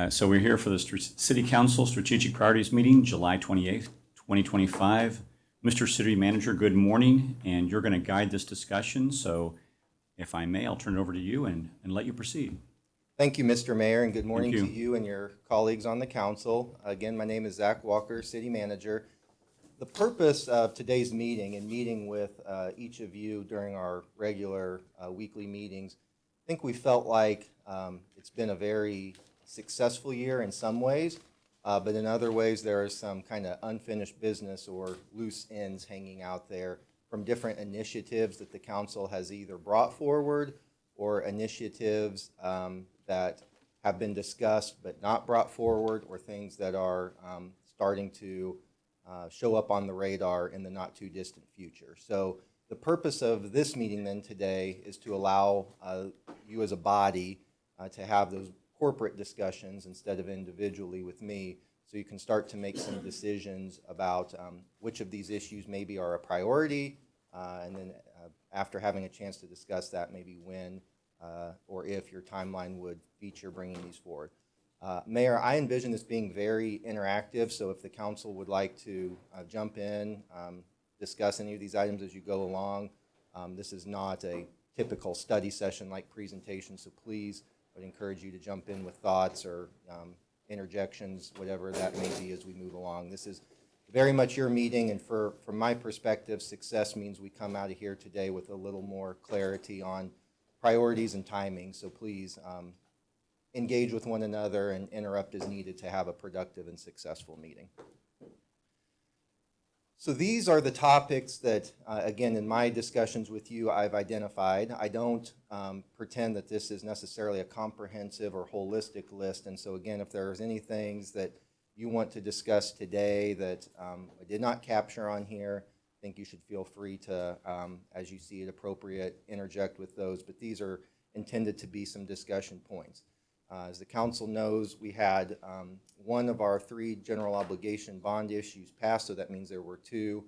So we're here for the City Council Strategic Priorities Meeting, July 28th, 2025. Mr. City Manager, good morning, and you're going to guide this discussion. So if I may, I'll turn it over to you and let you proceed. Thank you, Mr. Mayor, and good morning you. to you and your colleagues on the council. Again, my name is Zach Walker, City Manager. The purpose of today's meeting and meeting with each of you during our regular weekly meetings, I think we felt like it's been a very successful year in some ways, but in other ways there is some kind of unfinished business or loose ends hanging out there from different initiatives that the council has either brought forward or initiatives that have been discussed but not brought forward, or things that are starting to show up on the radar in the not too distant future. So the purpose of this meeting then today is to allow you as a body to have those corporate discussions instead of individually with me, so you can start to make some decisions about which of these issues maybe are a priority, and then after having a chance to discuss that, maybe when or if your timeline would feature bringing these forward. Mayor, I envision this being very interactive, so if the council would like to jump in, discuss any of these items as you go along, this is not a typical study session like presentation, so please, I would encourage you to jump in with thoughts or interjections, whatever that may be as we move along. This is very much your meeting, and from my perspective, success means we come out of here today with a little more clarity on priorities and timing, so please engage with one another and interrupt as needed to have a productive and successful meeting. So these are the topics that, again, in my discussions with you, I've identified. I don't pretend that this is necessarily a comprehensive or holistic list, and so again, if there's any things that you want to discuss today that I did not capture on here, I think you should feel free to, as you see it appropriate, interject with those, but these are intended to be some discussion points. As the council knows, we had one of our 3 general obligation bond issues passed, so that means there were 2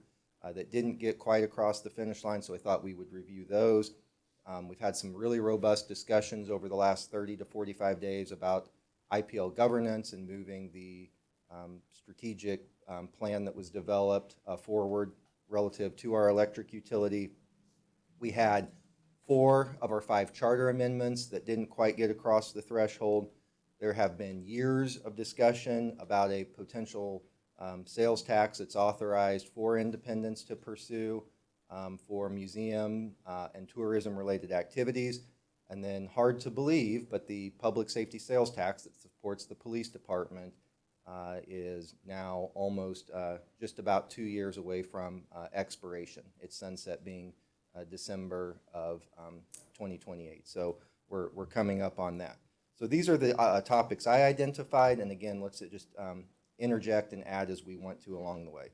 that didn't get quite across the finish line, so I thought we would review those. We've had some really robust discussions over the last 30 to 45 days about IPL governance and moving the strategic plan that was developed forward relative to our electric utility. We had 4 of our 5 charter amendments that didn't quite get across the threshold. There have been years of discussion about a potential sales tax that's authorized for independents to pursue for museum and tourism related activities. And then, hard to believe, but the public safety sales tax that supports the police department is now almost just about 2 years away from expiration. Its sunset being December of 2028. So we're coming up on that. So these are the topics I identified, and again, let's just interject and add as we want to along the way.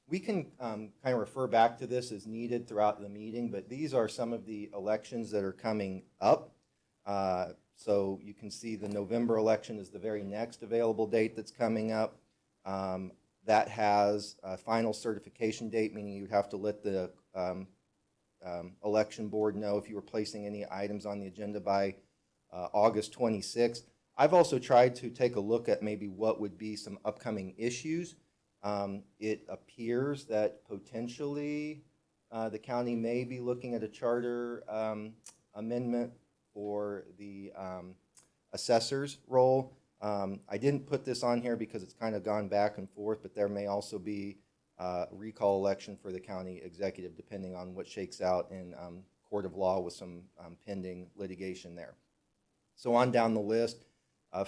We can kind of refer back to this as needed throughout the meeting, but these are some of the elections that are coming up. So you can see the November election is the very next available date that's coming up. That has a final certification date, meaning you'd have to let the election board know if you were placing any items on the agenda by August 26th. I've also tried to take a look at maybe what would be some upcoming issues. It appears that potentially the county may be looking at a charter amendment for the assessor's role. I didn't put this on here because it's kind of gone back and forth, but there may also be a recall election for the county executive, depending on what shakes out in court of law with some pending litigation there. So on down the list,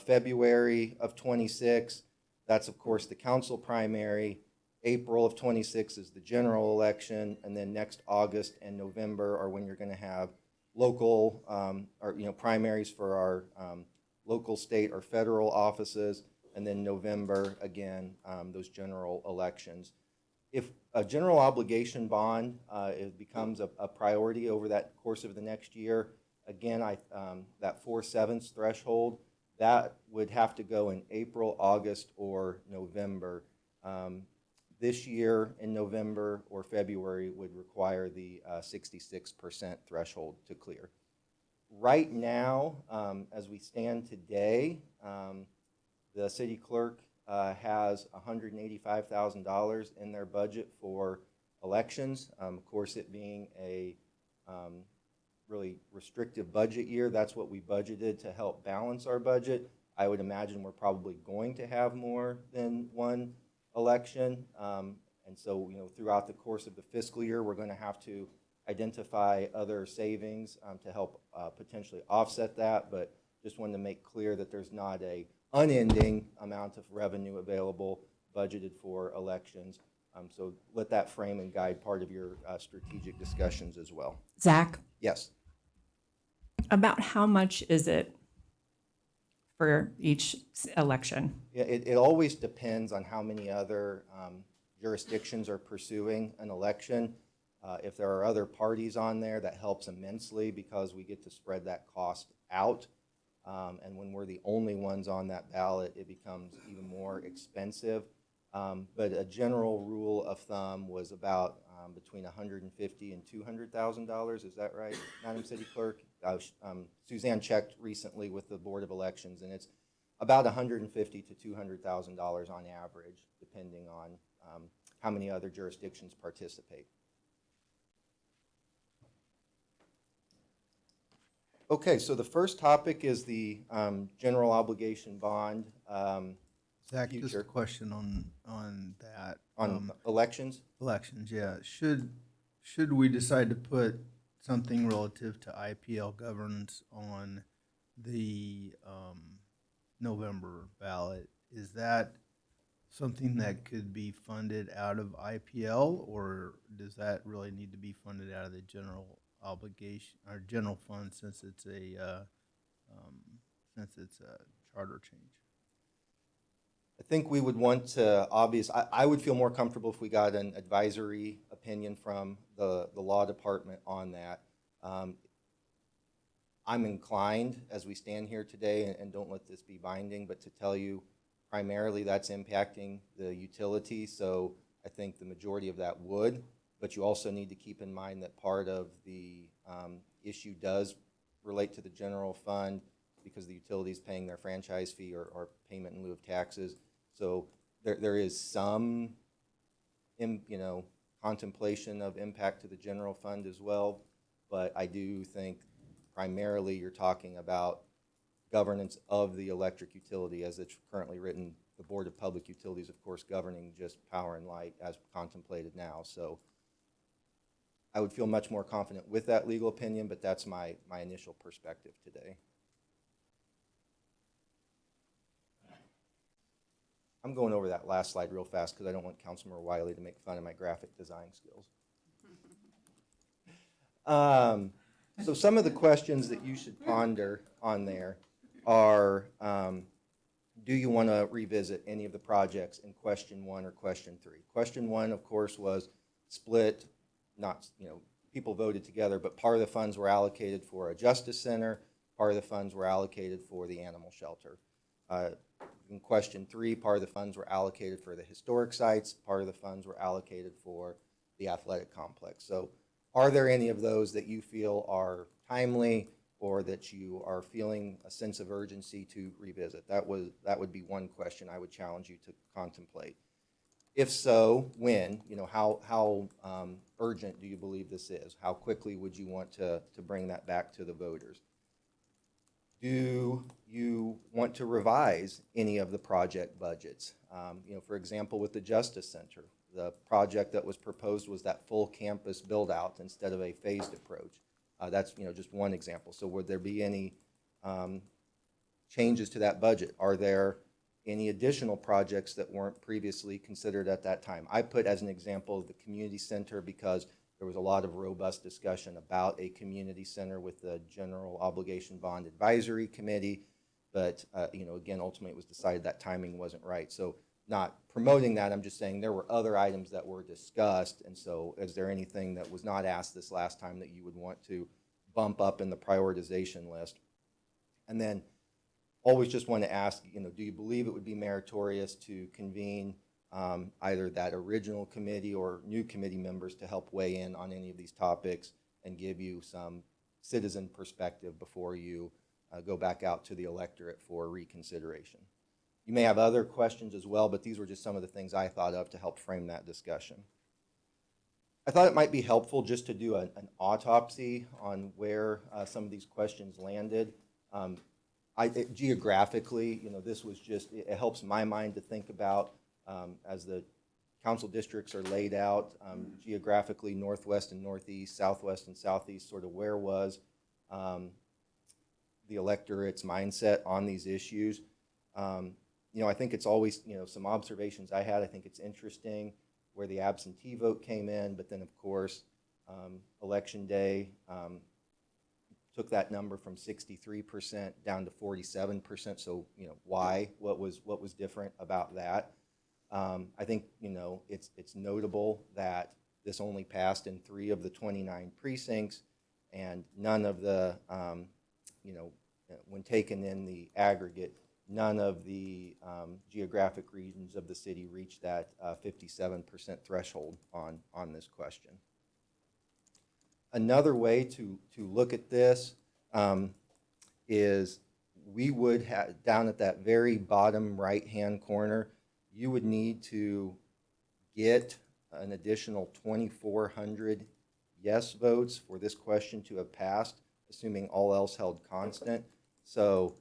February of 26, that's of course the council primary. April of 26 is the general election, and then next August and November are when you're going to have local primaries for our local, state, or federal offices, and then November again those general elections. If a general obligation bond it becomes a priority over that course of the next year, again, that 4/7 threshold, that would have to go in April, August, or November. This year in November or February would require the 66% threshold to clear. Right now, as we stand today, the city clerk has $185,000 in their budget for elections. Of course, it being a really restrictive budget year, that's what we budgeted to help balance our budget. I would imagine we're probably going to have more than one election. And so, throughout the course of the fiscal year, we're going to have to identify other savings to help potentially offset that. But just wanted to make clear that there's not a unending amount of revenue available budgeted for elections. So let that frame and guide part of your strategic discussions as well. Zach, Yes. about how much is it for each election? Yeah, it always depends on how many other jurisdictions are pursuing an election. If there are other parties on there, that helps immensely because we get to spread that cost out. And when we're the only ones on that ballot, it becomes even more expensive. But a general rule of thumb was about between $150,000 and $200,000. Is that right, Madam City Clerk? Suzanne checked recently with the Board of Elections, and it's about $150,000 to $200,000 on average, depending on how many other jurisdictions participate. Okay, so the first topic is the general obligation bond Zach, just future. a question on that. On elections. Elections, yeah. Should we decide to put something relative to IPL governance on the November ballot, is that something that could be funded out of IPL, or does that really need to be funded out of the general obligation or general fund since it's a charter change? I think we would want to I would feel more comfortable if we got an advisory opinion from the law department on that. I'm inclined, as we stand here today, and don't let this be binding, but to tell you primarily that's impacting the utility, so I think the majority of that would, but you also need to keep in mind that part of the issue does relate to the general fund because the utility is paying their franchise fee or payment in lieu of taxes. So there is some, contemplation of impact to the general fund as well, but I do think primarily you're talking about governance of the electric utility as it's currently written. The Board of Public Utilities, of course, governing just power and light as contemplated now. So I would feel much more confident with that legal opinion, but that's my initial perspective today. I'm going over that last slide real fast because I don't want Councilmember Wiley to make fun of my graphic design skills. So some of the questions that you should ponder on there are, do you want to revisit any of the projects in question 1 or question 3? Question 1, of course, was split, not, people voted together, but part of the funds were allocated for a justice center, part of the funds were allocated for the animal shelter. In question 3, part of the funds were allocated for the historic sites, part of the funds were allocated for the athletic complex. So are there any of those that you feel are timely or that you are feeling a sense of urgency to revisit? That would be one question I would challenge you to contemplate. If so, when? How urgent do you believe this is? How quickly would you want to bring that back to the voters? Do you want to revise any of the project budgets? For example, with the Justice Center, the project that was proposed was that full campus build out instead of a phased approach. That's just one example. So would there be any changes to that budget? Are there any additional projects that weren't previously considered at that time? I put as an example the community center because there was a lot of robust discussion about a community center with the General Obligation Bond Advisory Committee, but again, ultimately it was decided that timing wasn't right. So not promoting that, I'm just saying there were other items that were discussed, and so is there anything that was not asked this last time that you would want to bump up in the prioritization list? And then always just want to ask, do you believe it would be meritorious to convene either that original committee or new committee members to help weigh in on any of these topics and give you some citizen perspective before you go back out to the electorate for reconsideration. You may have other questions as well, but these were just some of the things I thought of to help frame that discussion. I thought it might be helpful just to do an autopsy on where some of these questions landed. Geographically, this was just, it helps my mind to think about as the council districts are laid out geographically, northwest and northeast, southwest and southeast, sort of where was the electorate's mindset on these issues. I think it's always, some observations I had, I think it's interesting where the absentee vote came in, but then of course, election day took that number from 63% down to 47%. So, why? What was different about that? I think, it's notable that this only passed in 3 of the 29 precincts, and none of the, when taken in the aggregate, none of the geographic regions of the city reached that 57% threshold on this question. Another way to look at this is we would have, down at that very bottom right-hand corner, you would need to get an additional 2,400 yes votes for this question to have passed, assuming all else held constant. So,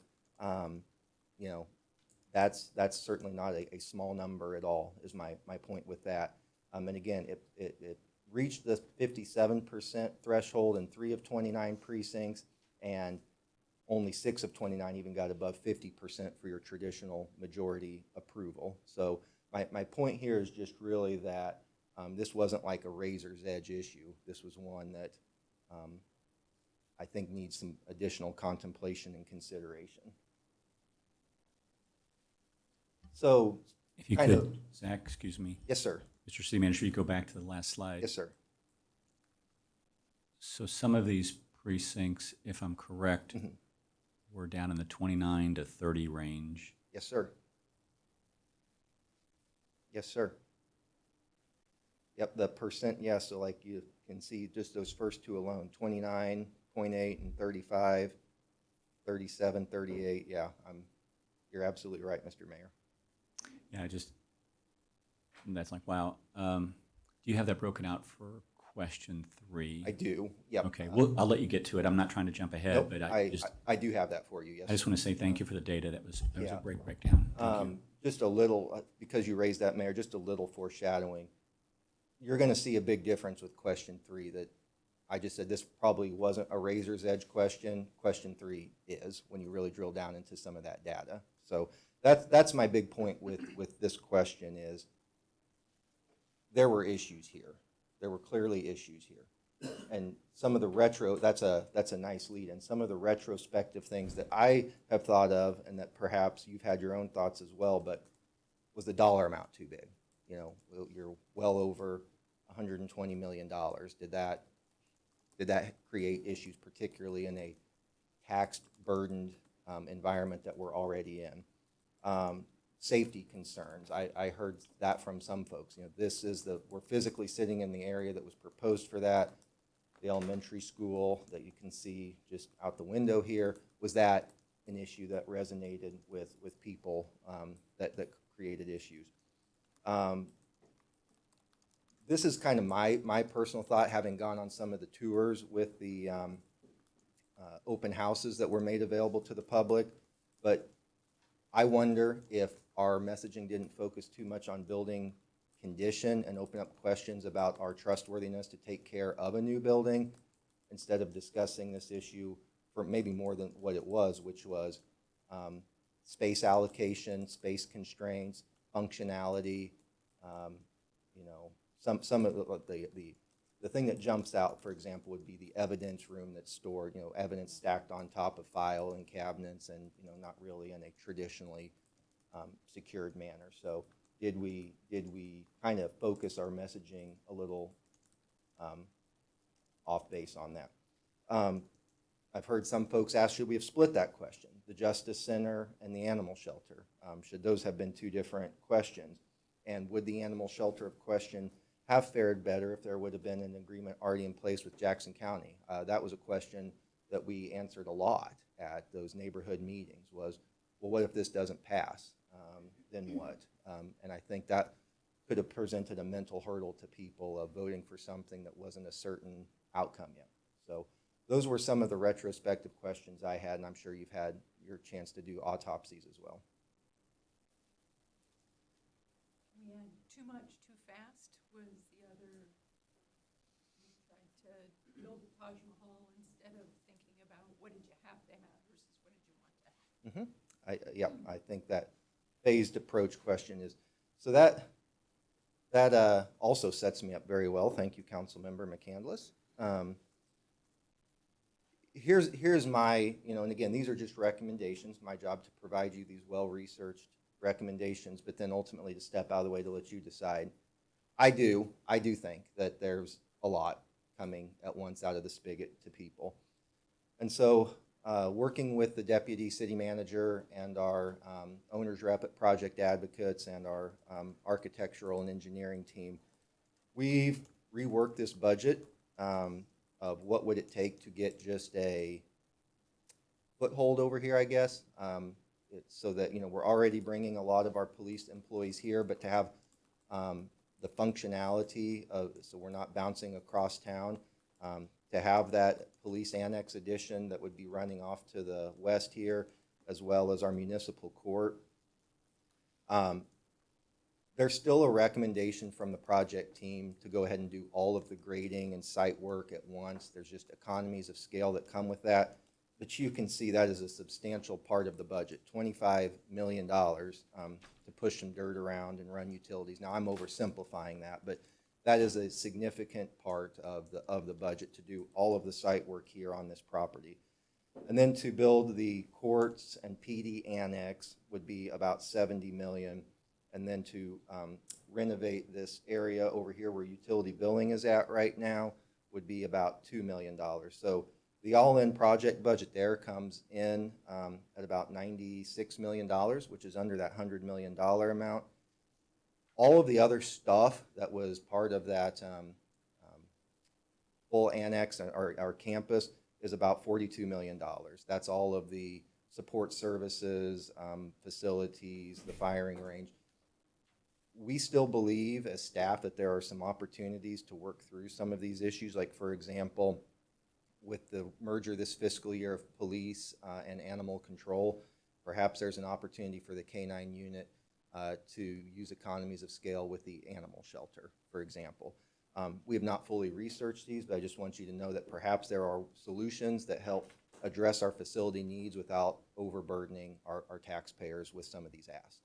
that's certainly not a small number at all, is my point with that. And again, it reached the 57% threshold in 3 of 29 precincts, and only 6 of 29 even got above 50% for your traditional majority approval. So my point here is just really that this wasn't like a razor's edge issue. This was one that I think needs some additional contemplation and consideration. So, If you kind could, of- Zach, excuse me, yes, sir. Mr. City Manager, you go back to the last slide. Yes, sir. So some of these precincts, if I'm correct, Mhm. were down in the 29 to 30 range. Yes, sir. Yes, sir. Yep, the percent, yes, so like you can see just those first 2 alone, 29.8 and 35, 37, 38, yeah, you're absolutely right, Mr. Mayor. Yeah, that's like, wow. Do you have that broken out for question 3? I do, yep. Okay, well, I'll let you get to it. I'm not trying to jump ahead, Nope, but I do have that for you, yes. I just want to say thank you for the data. That was a Yeah. great breakdown. Thank you. Just a little, because you raised that, Mayor, just a little foreshadowing. You're going to see a big difference with question 3 that I just said this probably wasn't a razor's edge question. Question 3 is, when you really drill down into some of that data. So that's my big point with this question is there were issues here. There were clearly issues here. And some of the that's a nice lead, and some of the retrospective things that I have thought of, and that perhaps you've had your own thoughts as well, but was the dollar amount too big? You're well over $120 million. Did that create issues, particularly in a tax-burdened environment that we're already in? Safety concerns. I heard that from some folks. We're physically sitting in the area that was proposed for that. The elementary school that you can see just out the window here, was that an issue that resonated with people that created issues? This is kind of my personal thought, having gone on some of the tours with the open houses that were made available to the public, but I wonder if our messaging didn't focus too much on building condition and open up questions about our trustworthiness to take care of a new building, instead of discussing this issue for maybe more than what it was, which was space allocation, space constraints, functionality. Some of the thing that jumps out, for example, would be the evidence room that's stored, evidence stacked on top of file and cabinets, and not really in a traditionally secured manner. So did we kind of focus our messaging a little off base on that? I've heard some folks ask, should we have split that question, the Justice Center and the animal shelter? Should those have been 2 different questions? And would the animal shelter question have fared better if there would have been an agreement already in place with Jackson County? That was a question that we answered a lot at those neighborhood meetings was, well, what if this doesn't pass? Then what? And I think that could have presented a mental hurdle to people of voting for something that wasn't a certain outcome yet. So those were some of the retrospective questions I had, and I'm sure you've had your chance to do autopsies as well. We had too much too fast was the other, we tried to build the Taj Mahal instead of thinking about what did you have to have versus what did you want to have. Yeah, I think that phased approach question is, so that also sets me up very well. Thank you, Councilmember McCandless. Here's my, and again, these are just recommendations. My job to provide you these well-researched recommendations, but then ultimately to step out of the way to let you decide. I do think that there's a lot coming at once out of the spigot to people. And so working with the deputy city manager and our owner's rep at Project Advocates and our architectural and engineering team, we've reworked this budget of what would it take to get just a foothold over here, I guess. So that, we're already bringing a lot of our police employees here, but to have the functionality of, so we're not bouncing across town, to have that police annex addition that would be running off to the west here, as well as our municipal court. There's still a recommendation from the project team to go ahead and do all of the grading and site work at once. There's just economies of scale that come with that. But you can see that is a substantial part of the budget, $25 million to push some dirt around and run utilities. Now, I'm oversimplifying that, but that is a significant part of the budget to do all of the site work here on this property. And then to build the courts and PD annex would be about $70 million. And then to renovate this area over here where utility billing is at right now would be about $2 million. So the all-in project budget there comes in at about $96 million, which is under that $100 million amount. All of the other stuff that was part of that full annex, our campus, is about $42 million. That's all of the support services, facilities, the firing range. We still believe as staff that there are some opportunities to work through some of these issues, like for example, with the merger this fiscal year of police and animal control, perhaps there's an opportunity for the K-9 unit to use economies of scale with the animal shelter, for example. We have not fully researched these, but I just want you to know that perhaps there are solutions that help address our facility needs without overburdening our taxpayers with some of these asks.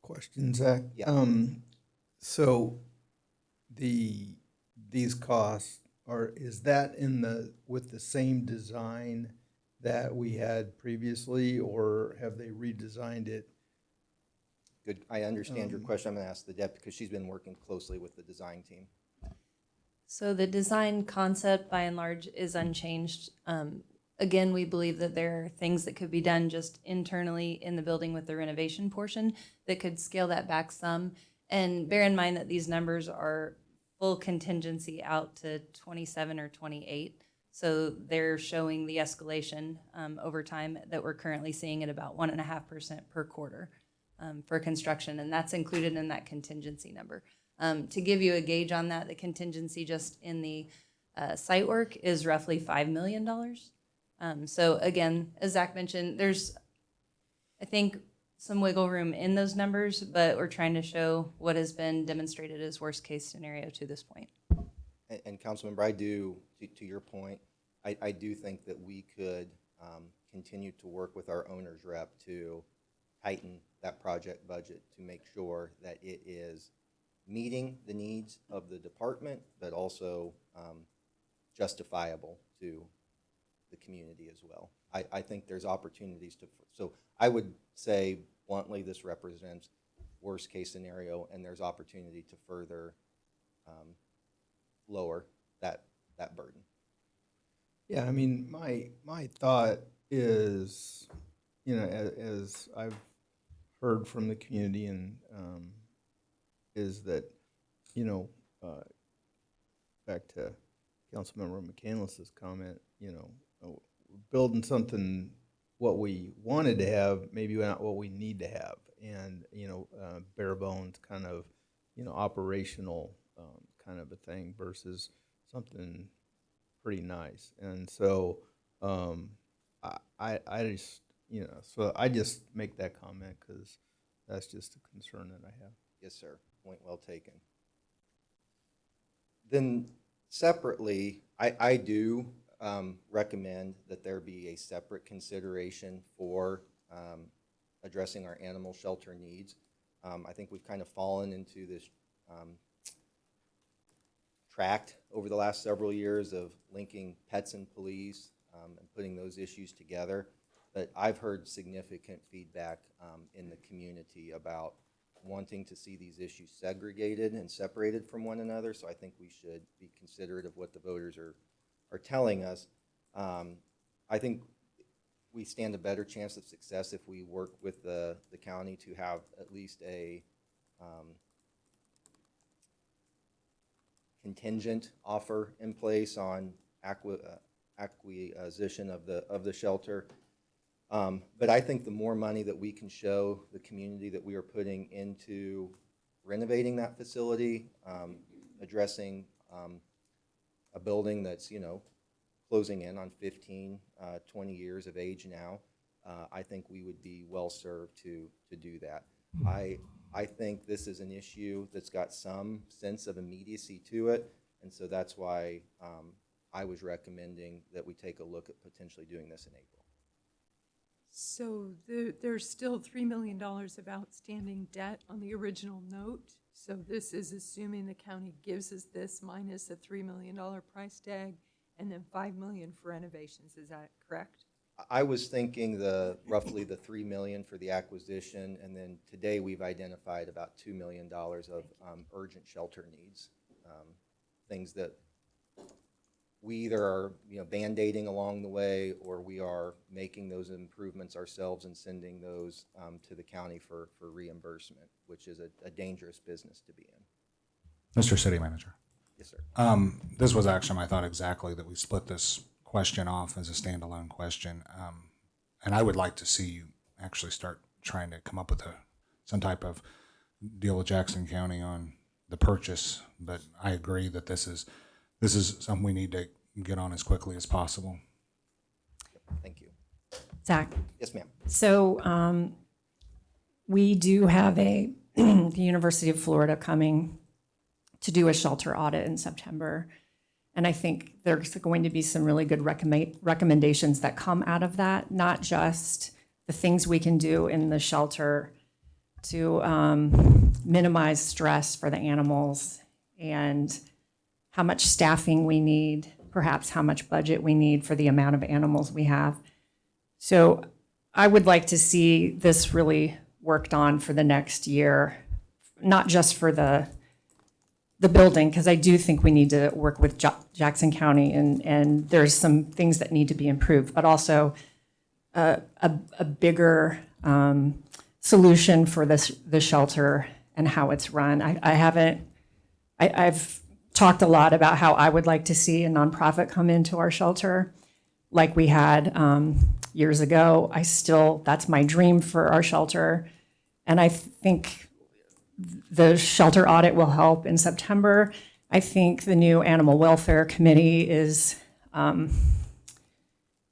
Question, Zach. Yeah. So these costs is that with the same design that we had previously, or have they redesigned it? Good. I understand your question. I'm going to ask the deputy because she's been working closely with the design team. So the design concept, by and large, is unchanged. Again, we believe that there are things that could be done just internally in the building with the renovation portion that could scale that back some. And bear in mind that these numbers are full contingency out to 27 or 28. So they're showing the escalation over time that we're currently seeing at about 1.5% per quarter for construction. And that's included in that contingency number. To give you a gauge on that, the contingency just in the site work is roughly $5 million. So again, as Zach mentioned, there's, I think, some wiggle room in those numbers, but we're trying to show what has been demonstrated as worst case scenario to this point. And Councilmember, I do, to your point, I do think that we could continue to work with our owner's rep to tighten that project budget to make sure that it is meeting the needs of the department, but also justifiable to the community as well. I think there's opportunities to, so I would say bluntly, this represents worst case scenario, and there's opportunity to further lower that burden. Yeah, I mean, my thought is, as I've heard from the community and is that, back to Councilmember McCandless's comment, building something what we wanted to have, maybe not what we need to have, and bare bones kind of operational kind of a thing versus something pretty nice. And so I just so I just make that comment because that's just a concern that I have. Yes, sir. Point well taken. Then separately, I do recommend that there be a separate consideration for addressing our animal shelter needs. I think we've kind of fallen into this tract over the last several years of linking pets and police and putting those issues together. But I've heard significant feedback in the community about wanting to see these issues segregated and separated from one another. So I think we should be considerate of what the voters are telling us. I think we stand a better chance of success if we work with the county to have at least a contingent offer in place on acquisition of the shelter. But I think the more money that we can show the community that we are putting into renovating that facility, addressing a building that's, closing in on 15, 20 years of age now, I think we would be well served to do that. I think this is an issue that's got some sense of immediacy to it, and so that's why I was recommending that we take a look at potentially doing this in April. So there's still $3 million of outstanding debt on the original note. So this is assuming the county gives us this minus a $3 million price tag and then $5 million for renovations. Is that correct? I was thinking roughly the $3 million for the acquisition, and then today we've identified about $2 million of urgent shelter needs, things that we either are band-aiding along the way, or we are making those improvements ourselves and sending those to the county for reimbursement, which is a dangerous business to be in. Mr. City Manager. Yes, sir. This was actually my thought exactly, that we split this question off as a standalone question. And I would like to see you actually start trying to come up with some type of deal with Jackson County on the purchase. But I agree that this is something we need to get on as quickly as possible. Thank you. Zach, Yes, ma'am. so we do have the University of Florida coming to do a shelter audit in September. And I think there's going to be some really good recommendations that come out of that, not just the things we can do in the shelter to minimize stress for the animals and how much staffing we need, perhaps how much budget we need for the amount of animals we have. So I would like to see this really worked on for the next year, not just for the building, because I do think we need to work with Jackson County, and there's some things that need to be improved, but also a bigger solution for the shelter and how it's run. I've talked a lot about how I would like to see a nonprofit come into our shelter like we had years ago. That's my dream for our shelter. And I think the shelter audit will help in September. I think the new Animal Welfare Committee is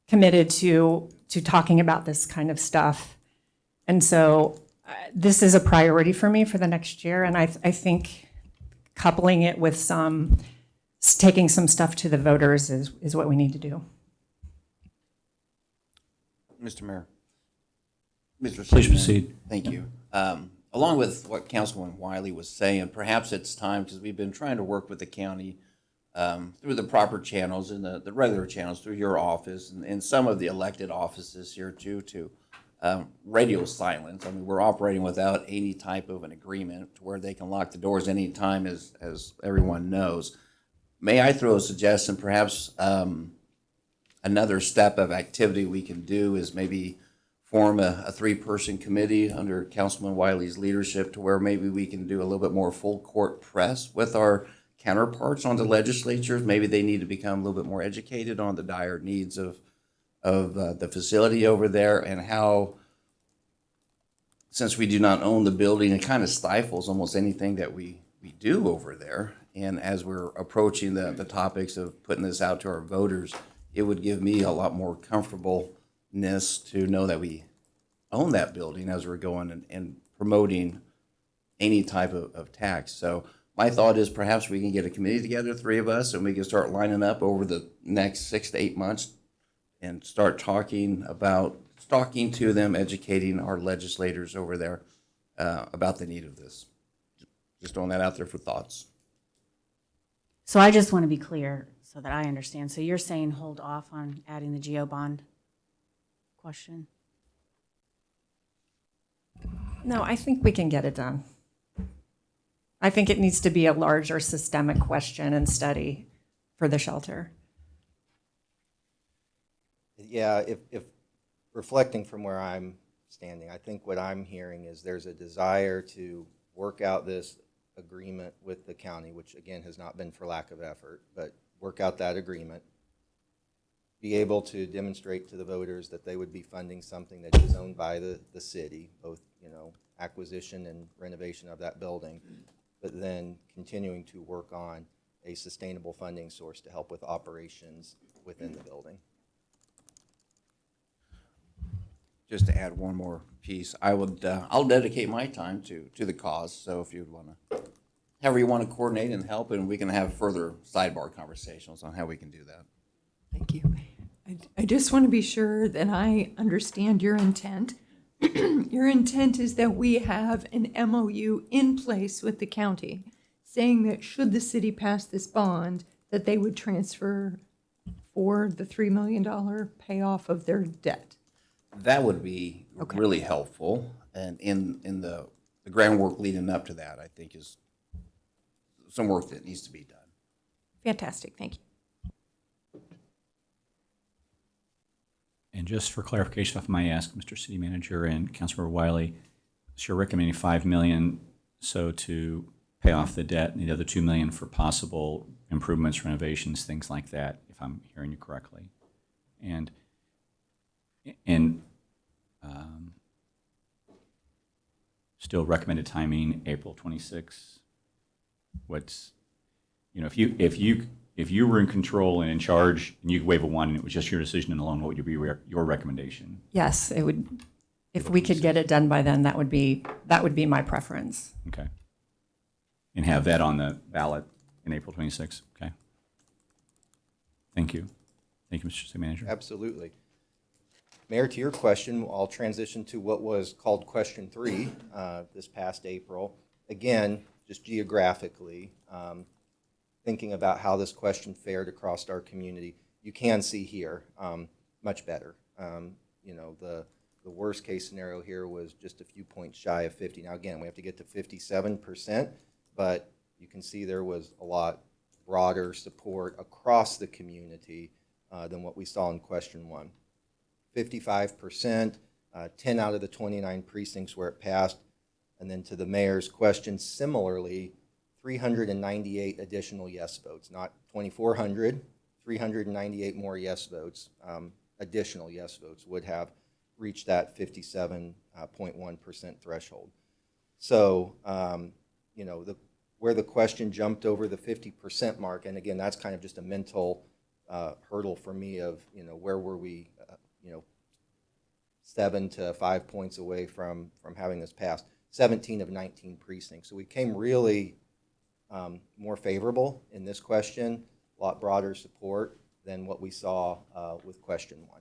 committed to talking about this kind of stuff. And so this is a priority for me for the next year. And I think coupling it with taking some stuff to the voters is what we need to do. Mr. Mayor. Mr. Please City proceed. Manager, thank you. Along with what Councilman Wiley was saying, perhaps it's time, because we've been trying to work with the county through the proper channels and the regular channels through your office and some of the elected offices here too, to radio silence. I mean, we're operating without any type of an agreement to where they can lock the doors any time, as everyone knows. May I throw a suggestion? Perhaps another step of activity we can do is maybe form a three-person committee under Councilman Wiley's leadership, to where maybe we can do a little bit more full court press with our counterparts on the legislatures. Maybe they need to become a little bit more educated on the dire needs of of the facility over there and how, since we do not own the building, it kind of stifles almost anything that we do over there. And as we're approaching the topics of putting this out to our voters, it would give me a lot more comfortableness to know that we own that building as we're going and promoting any type of tax. So my thought is perhaps we can get a committee together, 3 of us, and we can start lining up over the next 6 to 8 months and start talking to them, educating our legislators over there about the need of this. Just throwing that out there for thoughts. So I just want to be clear so that I understand. So you're saying hold off on adding the GO bond question? No, I think we can get it done. I think it needs to be a larger systemic question and study for the shelter. Yeah, if reflecting from where I'm standing, I think what I'm hearing is there's a desire to work out this agreement with the county, which again has not been for lack of effort, but work out that agreement, be able to demonstrate to the voters that they would be funding something that is owned by the city, both, you know, acquisition and renovation of that building, but then continuing to work on a sustainable funding source to help with operations within the building. Just to add one more piece, I'll dedicate my time to the cause. So if you'd want to, however you want to coordinate and help, and we can have further sidebar conversations on how we can do that. Thank you. I just want to be sure that I understand your intent. Your intent is that we have an MOU in place with the county saying that should the city pass this bond, that they would transfer for the $3 million payoff of their debt. That would be Okay. really helpful. And in the groundwork leading up to that, I think is some work that needs to be done. Fantastic, thank you. And just for clarification, if I may ask Mr. City Manager and Councilmember Wiley, so you're recommending $5 million, so to pay off the debt, and the other $2 million for possible improvements, renovations, things like that, if I'm hearing you correctly. And still recommended timing, April 26. What's, you know, if you were in control and in charge and you could wave a wand and it was just your decision and alone, what would be your recommendation? Yes, it would, if we could get it done by then, that would be my preference. Okay. And have that on the ballot in April 26. Okay. Thank you. Thank you, Mr. City Manager. Absolutely. Mayor, to your question, I'll transition to what was called question 3 this past April. Again, just geographically, thinking about how this question fared across our community, you can see here much better. You know, the worst case scenario here was just a few points shy of 50. Now, again, we have to get to 57%, but you can see there was a lot broader support across the community than what we saw in question 1. 55%, 10 out of the 29 precincts where it passed. And then to the mayor's question, similarly, 398 additional yes votes, not 2,400, 398 more yes votes, additional yes votes would have reached that 57.1% threshold. So, you know, where the question jumped over the 50% mark, and again, that's kind of just a mental hurdle for me of, you know, where were we, you know, 7 to 5 points away from having this passed. 17 of 19 precincts. So we came really more favorable in this question, a lot broader support than what we saw with question 1.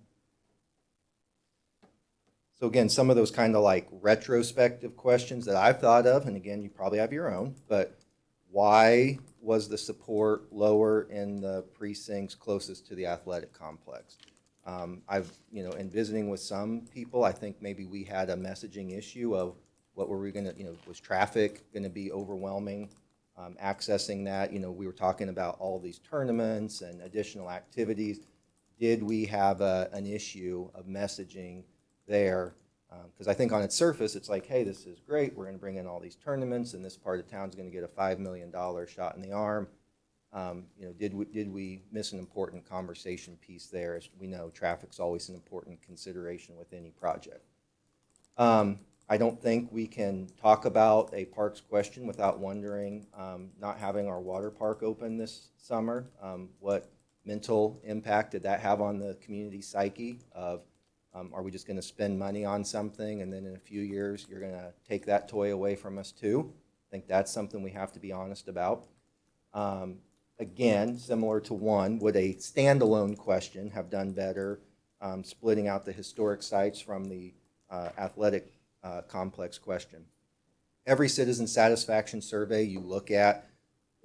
So again, some of those kind of like retrospective questions that I've thought of, and again, you probably have your own, but why was the support lower in the precincts closest to the athletic complex? I've, you know, in visiting with some people, I think maybe we had a messaging issue of what were we going to, you know, was traffic going to be overwhelming, accessing that? You know, we were talking about all these tournaments and additional activities. Did we have an issue of messaging there? Because I think on its surface, it's like, hey, this is great. We're going to bring in all these tournaments, and this part of town is going to get a $5 million shot in the arm. Did we miss an important conversation piece there? As we know, traffic's always an important consideration with any project. I don't think we can talk about a parks question without wondering, not having our water park open this summer, what mental impact did that have on the community psyche of, are we just going to spend money on something and then in a few years you're going to take that toy away from us too? I think that's something we have to be honest about. Again, similar to one, would a standalone question have done better splitting out the historic sites from the athletic complex question? Every citizen satisfaction survey you look at,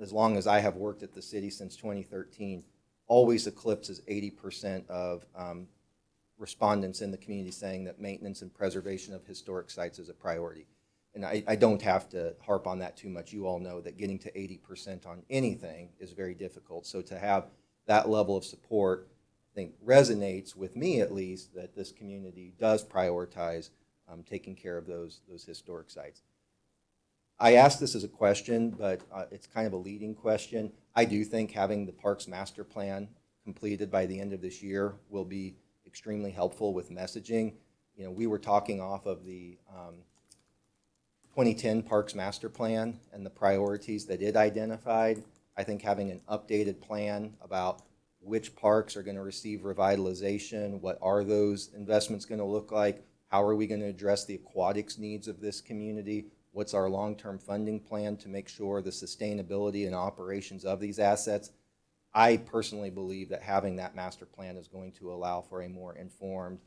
as long as I have worked at the city since 2013, always eclipses 80% of respondents in the community saying that maintenance and preservation of historic sites is a priority. And I don't have to harp on that too much. You all know that getting to 80% on anything is very difficult. So to have that level of support, I think resonates with me at least, that this community does prioritize taking care of those historic sites. I asked this as a question, but it's kind of a leading question. I do think having the Parks Master Plan completed by the end of this year will be extremely helpful with messaging. You know, we were talking off of the 2010 Parks Master Plan and the priorities that it identified. I think having an updated plan about which parks are going to receive revitalization, what are those investments going to look like, how are we going to address the aquatics needs of this community, what's our long-term funding plan to make sure the sustainability and operations of these assets. I personally believe that having that master plan is going to allow for a more informed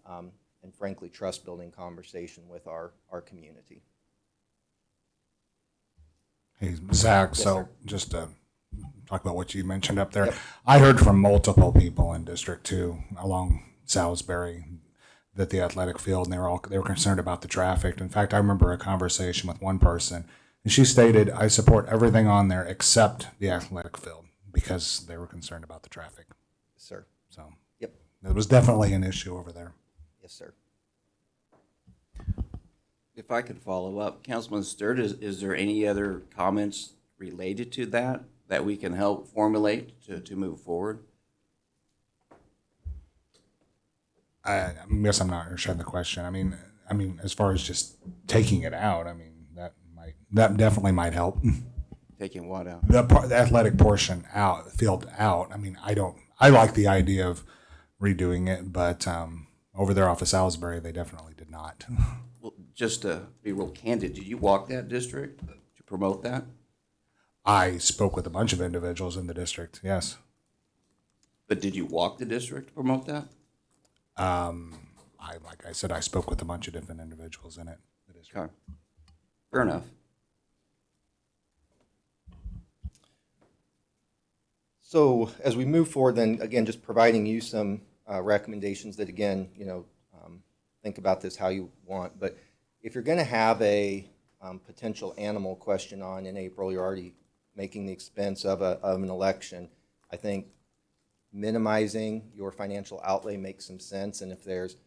and frankly trust-building conversation with our community. Hey, Zach, Yes, so sir. just to talk about what you mentioned up there, Yep. I heard from multiple people in District 2 along Salisbury that the athletic field, and they were concerned about the traffic. In fact, I remember a conversation with one person, and she stated, I support everything on there except the athletic field because they were concerned about the traffic. Yes, sir. So Yep. it was definitely an issue over there. Yes, sir. If I could follow up, Councilman Sturt, is there any other comments related to that we can help formulate to move forward? I guess I'm not understanding the question. I mean, as far as just taking it out, I mean, that definitely might help. Taking what out? The athletic portion out, field out. I mean, I like the idea of redoing it, but over there off of Salisbury, they definitely did not. Well, just to be real candid, did you walk that district to promote that? I spoke with a bunch of individuals in the district, yes. But did you walk the district to promote that? Like I said, I spoke with a bunch of different individuals in it. The district. Okay. Fair enough. So as we move forward, then again, just providing you some recommendations that again, think about this how you want. But if you're going to have a potential animal question on in April, you're already making the expense of an election. I think minimizing your financial outlay makes some sense. And if there's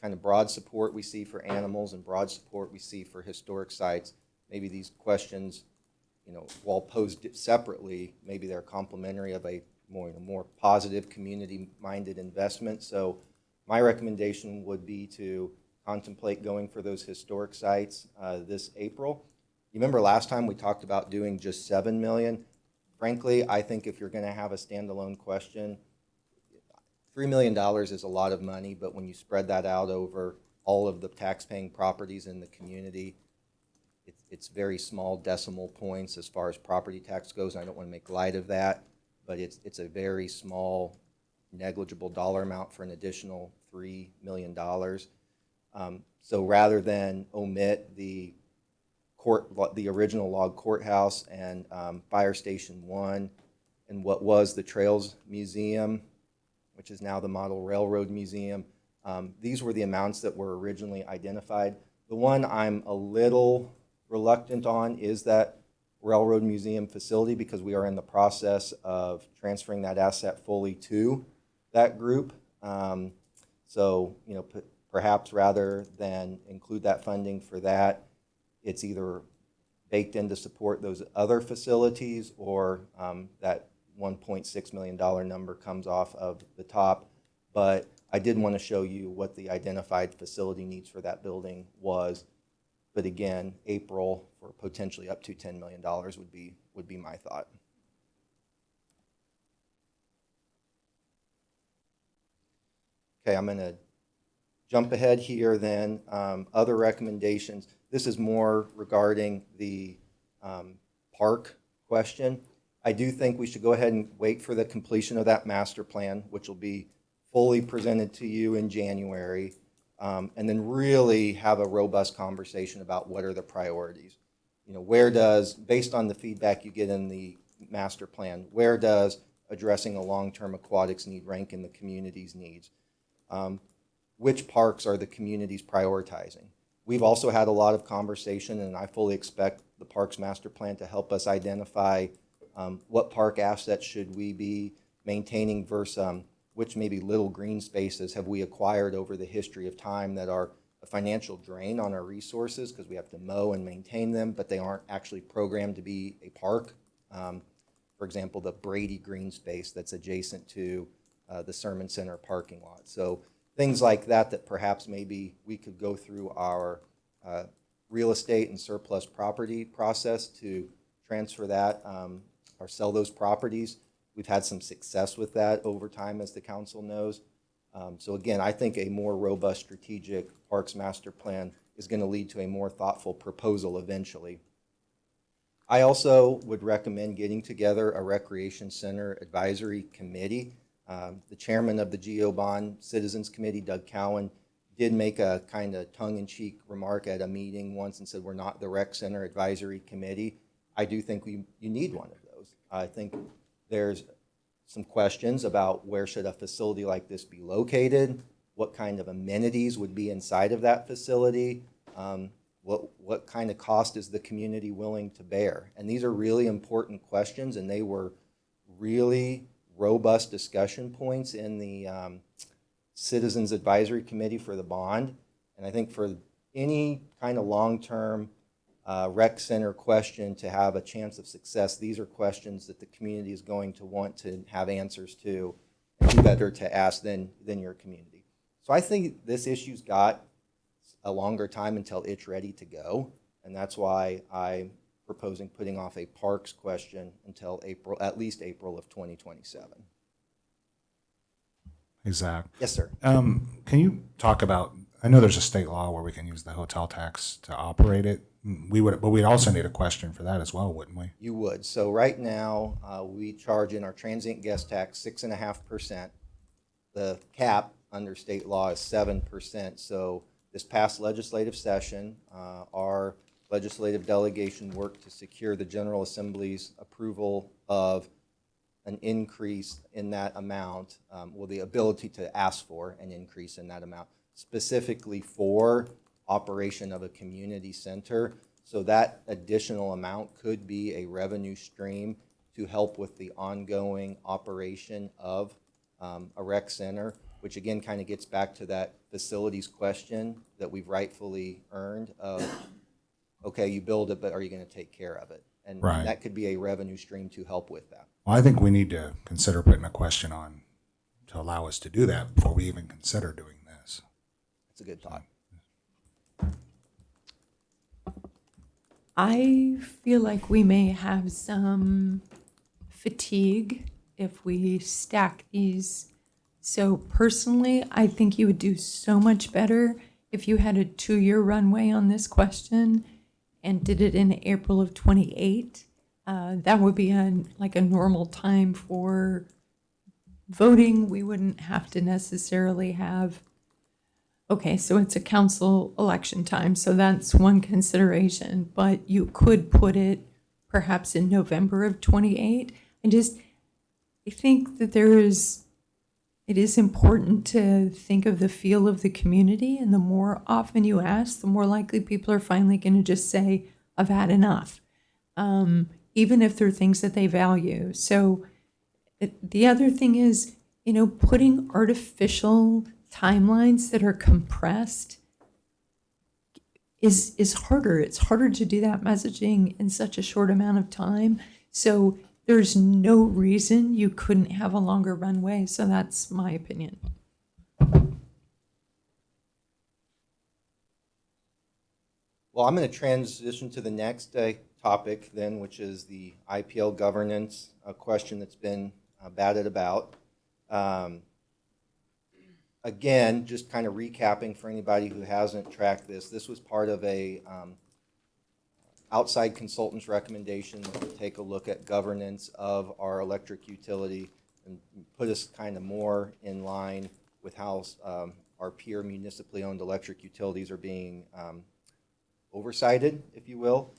kind of broad support we see for animals and broad support we see for historic sites, maybe these questions, while posed separately, maybe they're complementary of a more positive, community-minded investment. So my recommendation would be to contemplate going for those historic sites this April. You remember last time we talked about doing just $7 million? Frankly, I think if you're going to have a standalone question, $3 million is a lot of money, but when you spread that out over all of the tax-paying properties in the community, it's very small decimal points as far as property tax goes, and I don't want to make light of that, but it's a very small, negligible dollar amount for an additional $3 million. So rather than omit the original log courthouse and Fire Station 1 and what was the Trails Museum, which is now the Model Railroad Museum, these were the amounts that were originally identified. The one I'm a little reluctant on is that Railroad Museum facility because we are in the process of transferring that asset fully to that group. So, perhaps rather than include that funding for that, it's either baked in to support those other facilities, or that $1.6 million number comes off of the top. But I did want to show you what the identified facility needs for that building was. But again, April for potentially up to $10 million would be my thought. Okay, I'm going to jump ahead here then. Other recommendations. This is more regarding the park question. I do think we should go ahead and wait for the completion of that master plan, which will be fully presented to you in January, and then really have a robust conversation about what are the priorities. You know, where does, based on the feedback you get in the master plan, where does addressing a long-term aquatics need rank in the community's needs? Which parks are the communities prioritizing? We've also had a lot of conversation, and I fully expect the Parks Master Plan to help us identify what park assets should we be maintaining versus which maybe little green spaces have we acquired over the history of time that are a financial drain on our resources because we have to mow and maintain them, but they aren't actually programmed to be a park. For example, the Brady green space that's adjacent to the Sermon Center parking lot. So things like that that perhaps maybe we could go through our real estate and surplus property process to transfer that or sell those properties. We've had some success with that over time, as the council knows. So again, I think a more robust strategic Parks Master Plan is going to lead to a more thoughtful proposal eventually. I also would recommend getting together a Recreation Center Advisory Committee. The chairman of the GeoBond Citizens Committee, Doug Cowan, did make a kind of tongue-in-cheek remark at a meeting once and said, we're not the Rec Center Advisory Committee. I do think you need one of those. I think there's some questions about where should a facility like this be located, what kind of amenities would be inside of that facility, what kind of cost is the community willing to bear? And these are really important questions, and they were really robust discussion points in the Citizens Advisory Committee for the bond. And I think for any kind of long-term rec center question to have a chance of success, these are questions that the community is going to want to have answers to, and who better to ask than your community. So I think this issue's got a longer time until it's ready to go, and that's why I'm proposing putting off a parks question until April, at least April of 2027. Hey, Zach. Yes, sir. Can you talk about, I know there's a state law where we can use the hotel tax to operate it. We would, but we'd also need a question for that as well, wouldn't we? You would. So right now, we charge in our transient guest tax 6.5%. The cap under state law is 7%. So this past legislative session, our legislative delegation worked to secure the General Assembly's approval of an increase in that amount, the ability to ask for an increase in that amount, specifically for operation of a community center. So that additional amount could be a revenue stream to help with the ongoing operation of a rec center, which again kind of gets back to that facilities question that we've rightfully earned of, okay, you build it, but are you going to take care of it? And Right. that could be a revenue stream to help with that. Well, I think we need to consider putting a question on to allow us to do that before we even consider doing this. That's a good thought. I feel like we may have some fatigue if we stack these. So personally, I think you would do so much better if you had a 2-year runway on this question and did it in April of 28. That would be like a normal time for voting. We wouldn't have to necessarily have, okay, so it's a council election time, so that's one consideration, but you could put it perhaps in November of 28. I think that it is important to think of the feel of the community, and the more often you ask, the more likely people are finally going to just say, I've had enough, even if there are things that they value. So the other thing is, putting artificial timelines that are compressed is harder. It's harder to do that messaging in such a short amount of time. So there's no reason you couldn't have a longer runway. So that's my opinion. Well, I'm going to transition to the next topic then, which is the IPL governance, a question that's been batted about. Again, just kind of recapping for anybody who hasn't tracked this, this was part of a outside consultant's recommendation to take a look at governance of our electric utility and put us kind of more in line with how our peer municipally owned electric utilities are being oversighted, if you will.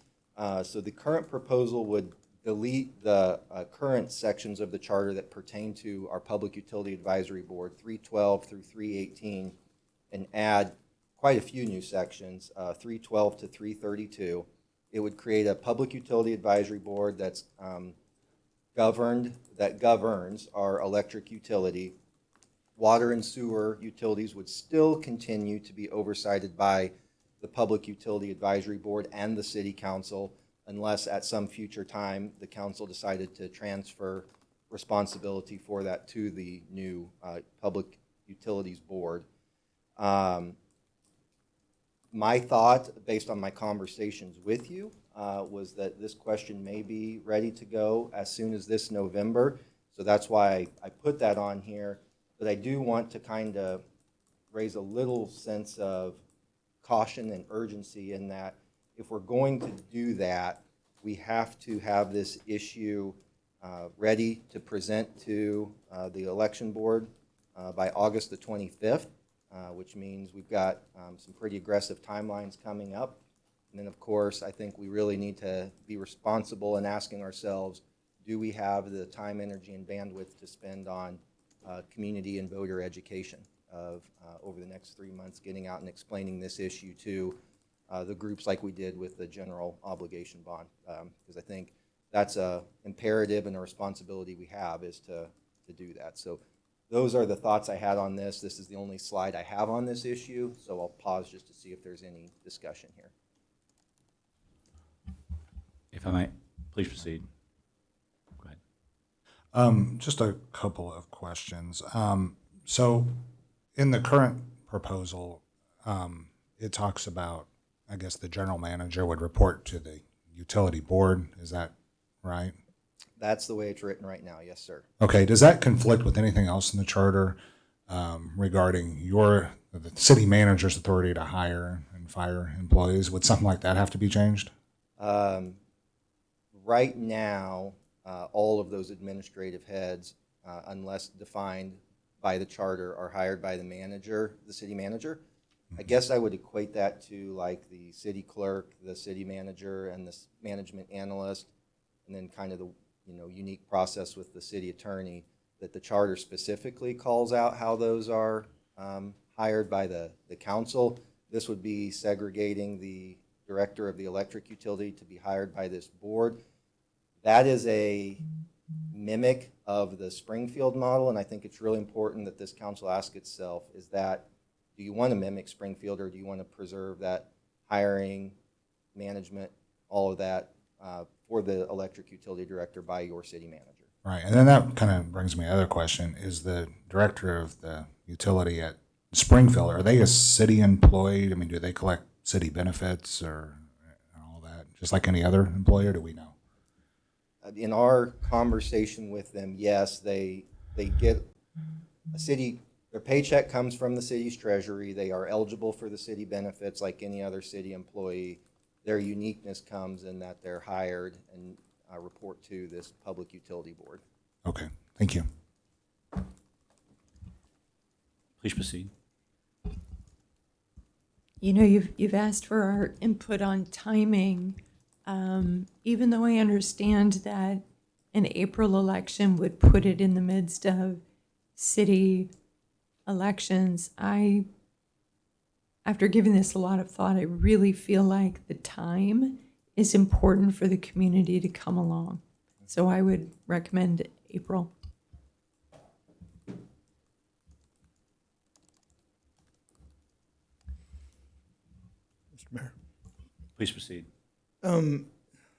So the current proposal would delete the current sections of the charter that pertain to our Public Utility Advisory Board, 312 through 318, and add quite a few new sections, 312 to 332. It would create a Public Utility Advisory Board that governs our electric utility. Water and sewer utilities would still continue to be oversighted by the Public Utility Advisory Board and the City Council, unless at some future time the council decided to transfer responsibility for that to the new Public Utilities Board. My thought, based on my conversations with you, was that this question may be ready to go as soon as this November. So that's why I put that on here. But I do want to kind of raise a little sense of caution and urgency in that if we're going to do that, we have to have this issue ready to present to the election board by August the 25th, which means we've got some pretty aggressive timelines coming up. And then, of course, I think we really need to be responsible in asking ourselves, do we have the time, energy, and bandwidth to spend on community and voter education of over the next 3 months, getting out and explaining this issue to the groups like we did with the general obligation bond, because I think that's a imperative and a responsibility we have is to do that. So those are the thoughts I had on this. This is the only slide I have on this issue, so I'll pause just to see if there's any discussion here. If I might, please proceed. Go ahead. Just a couple of questions. So in the current proposal, it talks about, I guess the general manager would report to the utility board. Is that right? That's the way it's written right now, yes, sir. Okay. Does that conflict with anything else in the charter regarding the city manager's authority to hire and fire employees? Would something like that have to be changed? Right now, all of those administrative heads, unless defined by the charter, are hired by the manager, the city manager. I guess I would equate that to like the city clerk, the city manager, and the management analyst, and then kind of the unique process with the city attorney that the charter specifically calls out how those are hired by the council. This would be segregating the director of the electric utility to be hired by this board. That is a mimic of the Springfield model, and I think it's really important that this council ask itself, is that, do you want to mimic Springfield, or do you want to preserve that hiring, management, all of that for the electric utility director by your city manager? Right. And then that kind of brings me to the other question. Is the director of the utility at Springfield, are they a city employee? I mean, do they collect city benefits or all that, just like any other employer? Do we know? In our conversation with them, yes, they get a city, their paycheck comes from the city's treasury. They are eligible for the city benefits like any other city employee. Their uniqueness comes in that they're hired and report to this public utility board. Okay. Thank you. Please proceed. You've asked for our input on timing. Even though I understand that an April election would put it in the midst of city elections, after giving this a lot of thought, I really feel like the time is important for the community to come along. So I would recommend April. Mr. Mayor. Please proceed.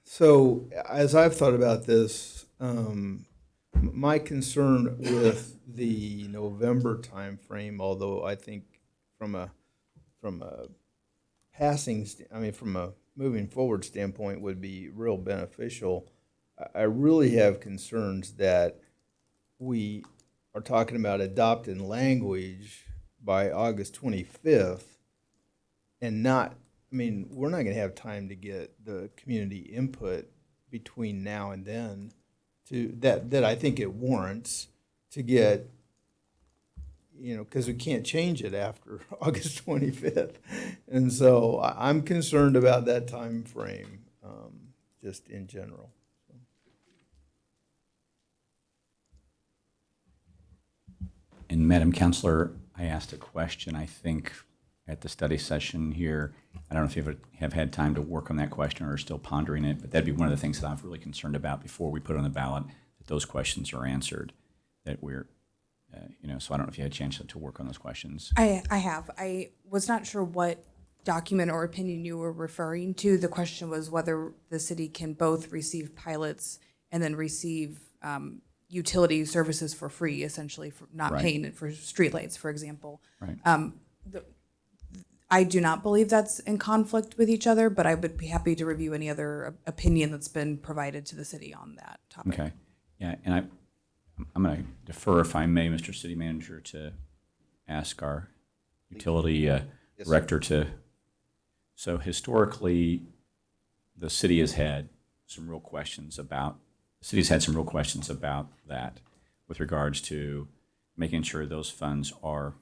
So as I've thought about this, my concern with the November timeframe, although I think from a from a moving forward standpoint would be real beneficial, I really have concerns that we are talking about adopting language by August 25th and not, I mean, we're not going to have time to get the community input between now and then to that I think it warrants to get, you know, because we can't change it after August 25th. And so I'm concerned about that time frame, just in general. And Madam Counselor, I asked a question, I think, at the study session here. I don't know if you have had time to work on that question or are still pondering it, but that'd be one of the things that I'm really concerned about before we put it on the ballot, that those questions are answered, that we're, so I don't know if you had a chance to work on those questions. I have. I was not sure what document or opinion you were referring to. The question was whether the city can both receive pilots and then receive utility services for free, essentially, for not Right. paying for streetlights, for example. Right. I do not believe that's in conflict with each other, but I would be happy to review any other opinion that's been provided to the city on that topic. Okay. Yeah, and I'm going to defer, if I may, Mr. City Manager, to ask our utility director to. So historically, the city has had some real questions about. The city's had some real questions about that, with regards to making sure those funds are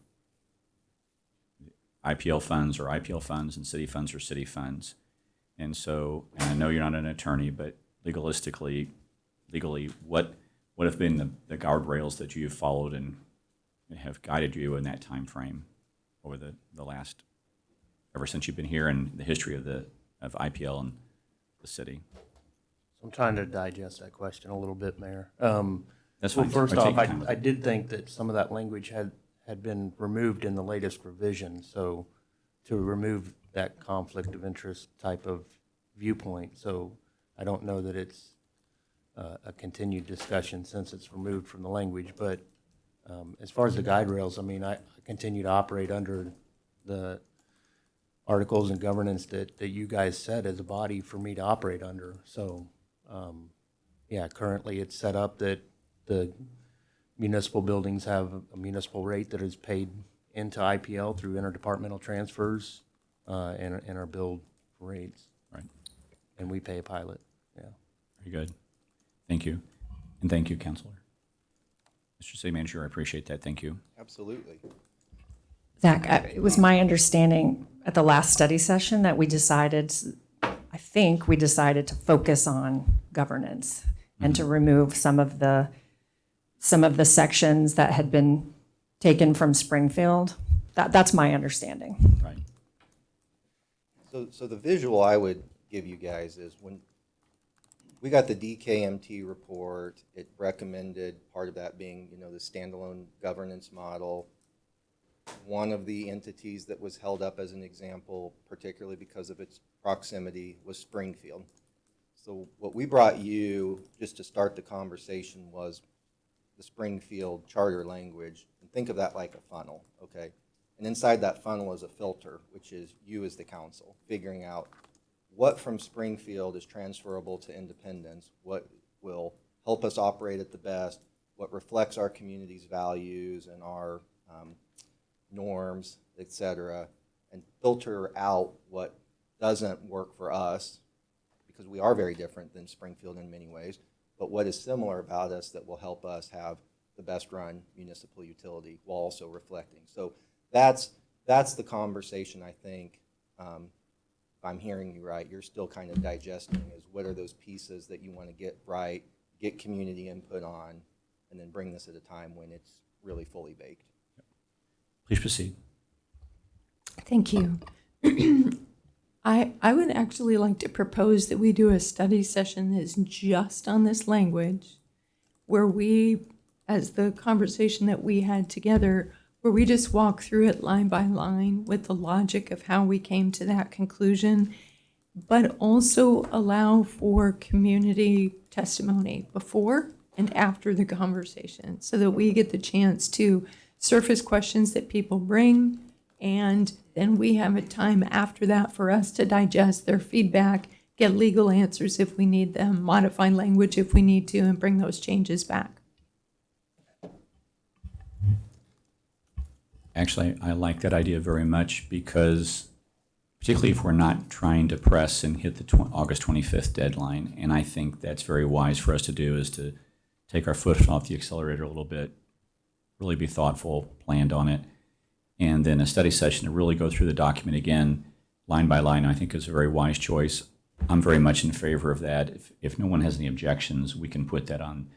IPL funds or IPL funds, and city funds are city funds. And so, and I know you're not an attorney, but legally, what have been the guardrails that you've followed and have guided you in that time frame over the last, ever since you've been here, and the history of IPL and the city? I'm trying to digest that question a little bit, Mayor. That's Well, fine. first Or take off, your time with I it. did think that some of that language had been removed in the latest revision, so to remove that conflict of interest type of viewpoint. So I don't know that it's a continued discussion since it's removed from the language. But as far as the guide rails, I mean, I continue to operate under the articles and governance that you guys set as a body for me to operate under. So, yeah, currently it's set up that the municipal buildings have a municipal rate that is paid into IPL through interdepartmental transfers and are billed for rates. Right. And we pay a pilot, yeah. Very good. Thank you. And thank you, Counselor. Mr. City Manager, I appreciate that. Thank you. Absolutely. Zach, it was my understanding at the last study session that we decided to focus on governance and to remove some of the sections that had been taken from Springfield. That's my understanding. Right. So the visual I would give you guys is when we got the DKMT report, it recommended part of that being, the standalone governance model. One of the entities that was held up as an example, particularly because of its proximity, was Springfield. So what we brought you, just to start the conversation, was the Springfield charter language. And think of that like a funnel, okay? And inside that funnel is a filter, which is you as the council, figuring out what from Springfield is transferable to Independence, what will help us operate at the best, what reflects our community's values and our norms, et cetera, and filter out what doesn't work for us, because we are very different than Springfield in many ways, but what is similar about us that will help us have the best run municipal utility while also reflecting. So that's the conversation, I think. If I'm hearing you right, you're still kind of digesting, is what are those pieces that you want to get right, get community input on, and then bring this at a time when it's really fully baked. Please proceed. Thank you. I would actually like to propose that we do a study session that's just on this language, where we, as the conversation that we had together, where we just walk through it line by line with the logic of how we came to that conclusion, but also allow for community testimony before and after the conversation so that we get the chance to surface questions that people bring. And then we have a time after that for us to digest their feedback, get legal answers if we need them, modify language if we need to, and bring those changes back. Actually, I like that idea very much because particularly if we're not trying to press and hit the August 25th deadline, and I think that's very wise for us to do, is to take our foot off the accelerator a little bit, really be thoughtful, planned on it, and then a study session to really go through the document again, line by line, I think is a very wise choice. I'm very much in favor of that. If no one has any objections, we can put that on.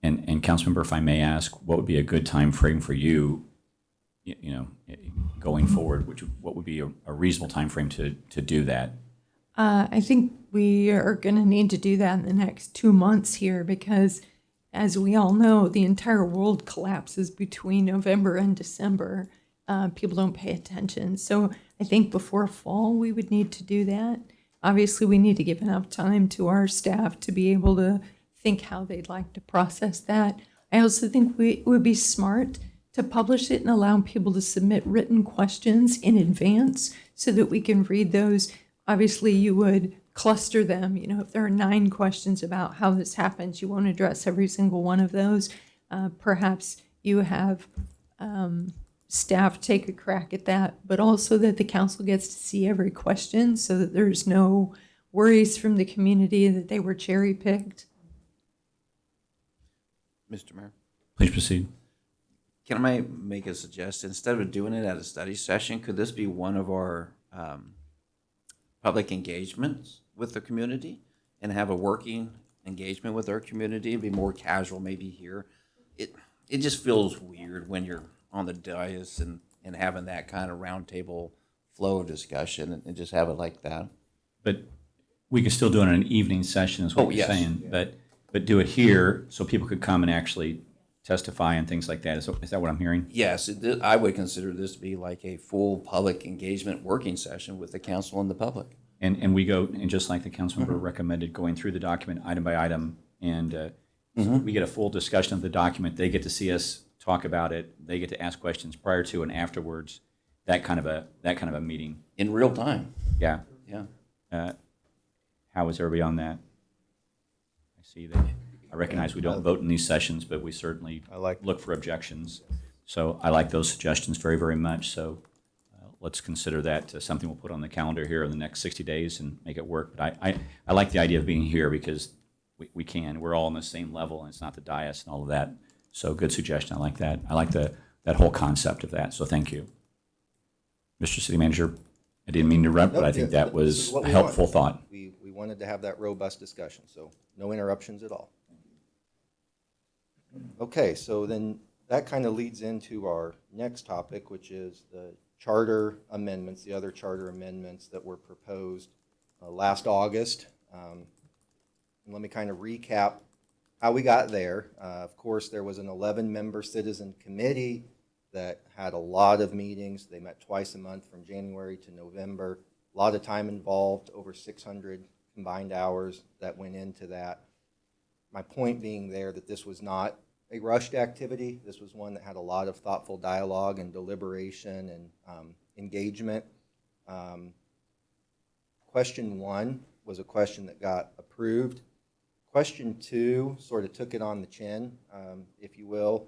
And Councilmember, if I may ask, what would be a good time frame for you, going forward? What would be a reasonable time frame to do that? I think we are going to need to do that in the next 2 months here because, as we all know, the entire world collapses between November and December. People don't pay attention. So I think before fall, we would need to do that. Obviously, we need to give enough time to our staff to be able to think how they'd like to process that. I also think it would be smart to publish it and allow people to submit written questions in advance so that we can read those. Obviously, you would cluster them. If there are 9 questions about how this happens, you won't address every single one of those. Perhaps you have staff take a crack at that, but also that the council gets to see every question so that there's no worries from the community that they were cherry-picked. Mr. Mayor, Please proceed. can I make a suggestion? Instead of doing it at a study session, could this be one of our public engagements with the community and have a working engagement with our community? Be more casual, maybe here. It just feels weird when you're on the dais and having that kind of roundtable flow of discussion and just have it like that. But we could still do it in an evening session, is what Oh, you're yes. saying. But do it here so people could come and actually testify and things like that. Is that what I'm hearing? Yes, I would consider this to be like a full public engagement working session with the council and the public. And we go, and just like the council member recommended, going through the document item by item, and we get a full discussion of the document. They get to see us talk about it. They get to ask questions prior to and afterwards. That kind of a meeting. In real time, Yeah. yeah. How is everybody on that? I see that. I recognize we don't vote in these sessions, but we certainly look for objections. So I like those suggestions very, very much. So let's consider that something we'll put on the calendar here in the next 60 days and make it work. But I like the idea of being here because we can. We're all on the same level, and it's not the dais and all of that. So good suggestion. I like that. I like that whole concept of that. So thank you. Mr. City Manager, I didn't mean to interrupt, but I think that This is was what a we helpful want. thought. We wanted to have that robust discussion, so no interruptions at all. Okay, so then that kind of leads into our next topic, which is the charter amendments, the other charter amendments that were proposed last August. And let me kind of recap how we got there. Of course, there was an 11-member citizen committee that had a lot of meetings. They met twice a month from January to November. A lot of time involved, over 600 combined hours that went into that. My point being there that this was not a rushed activity. This was one that had a lot of thoughtful dialogue and deliberation and engagement. Question 1 was a question that got approved. Question 2 sort of took it on the chin, if you will.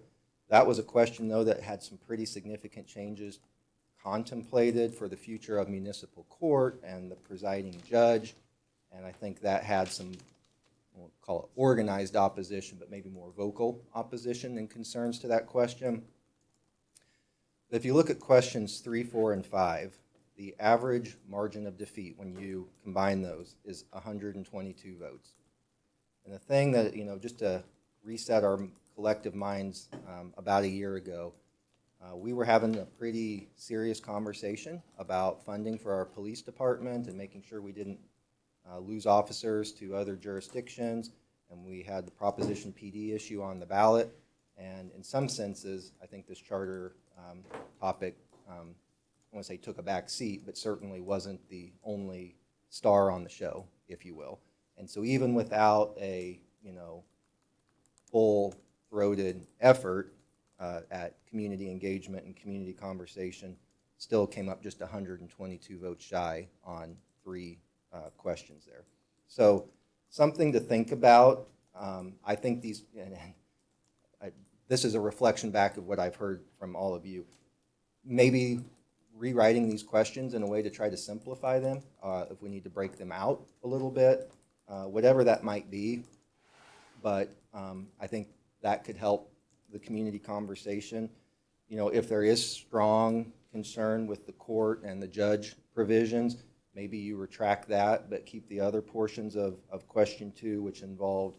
That was a question, though, that had some pretty significant changes contemplated for the future of municipal court and the presiding judge. And I think that had some, we'll call it organized opposition, but maybe more vocal opposition and concerns to that question. If you look at questions 3, 4, and 5, the average margin of defeat when you combine those is 122 votes. And the thing that, just to reset our collective minds, about a year ago, we were having a pretty serious conversation about funding for our police department and making sure we didn't lose officers to other jurisdictions. And we had the Proposition PD issue on the ballot. And in some senses, I think this charter topic, I want to say took a back seat, but certainly wasn't the only star on the show, if you will. And so even without a, full-throated effort at community engagement and community conversation, still came up just 122 votes shy on 3 questions there. So something to think about. I think these, this is a reflection back of what I've heard from all of you. Maybe rewriting these questions in a way to try to simplify them, if we need to break them out a little bit, whatever that might be. But I think that could help the community conversation. If there is strong concern with the court and the judge provisions, maybe you retract that, but keep the other portions of question 2, which involved,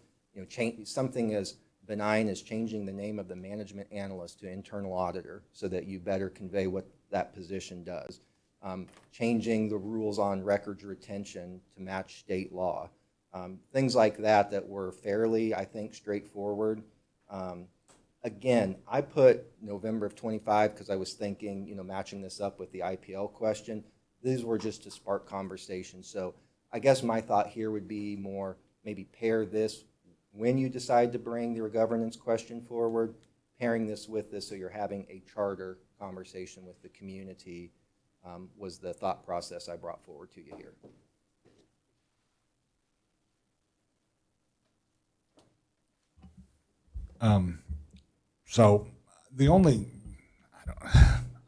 change something as benign as changing the name of the management analyst to internal auditor so that you better convey what that position does. Changing the rules on records retention to match state law. Things like that were fairly, I think, straightforward. Again, I put November of 25 because I was thinking, matching this up with the IPL question. These were just to spark conversation. So I guess my thought here would be more maybe pair this when you decide to bring your governance question forward, pairing this with this so you're having a charter conversation with the community was the thought process I brought forward to you here. So the only,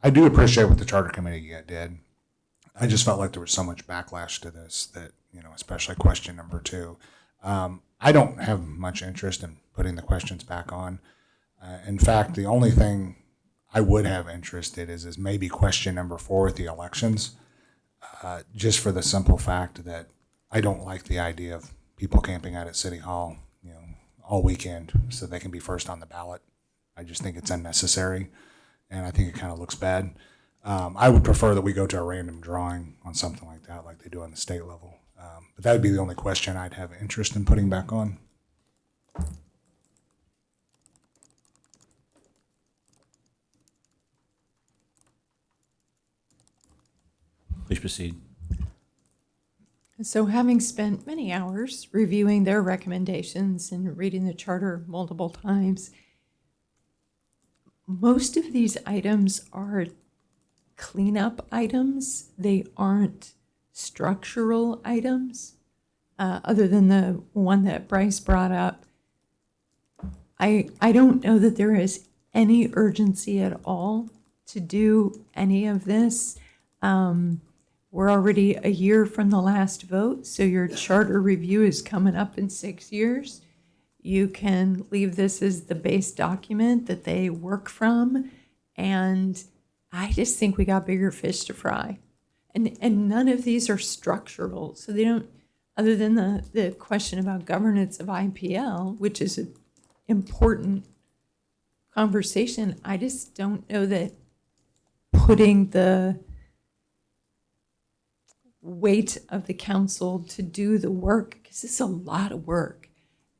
I do appreciate what the charter committee did. I just felt like there was so much backlash to this that, especially question number 2. I don't have much interest in putting the questions back on. In fact, the only thing I would have interest in is maybe question number 4 with the elections, just for the simple fact that I don't like the idea of people camping out at City Hall, all weekend so they can be first on the ballot. I just think it's unnecessary, and I think it kind of looks bad. I would prefer that we go to a random drawing on something like that, like they do on the state level. But that would be the only question I'd have interest in putting back on. Please proceed. So having spent many hours reviewing their recommendations and reading the charter multiple times, most of these items are cleanup items. They aren't structural items, other than the one that Bryce brought up. I don't know that there is any urgency at all to do any of this. We're already a year from the last vote, so your charter review is coming up in 6 years. You can leave this as the base document that they work from, and I just think we got bigger fish to fry. And none of these are structural, so they don't, other than the question about governance of IPL, which is an important conversation, I just don't know that putting the weight of the council to do the work, because it's a lot of work,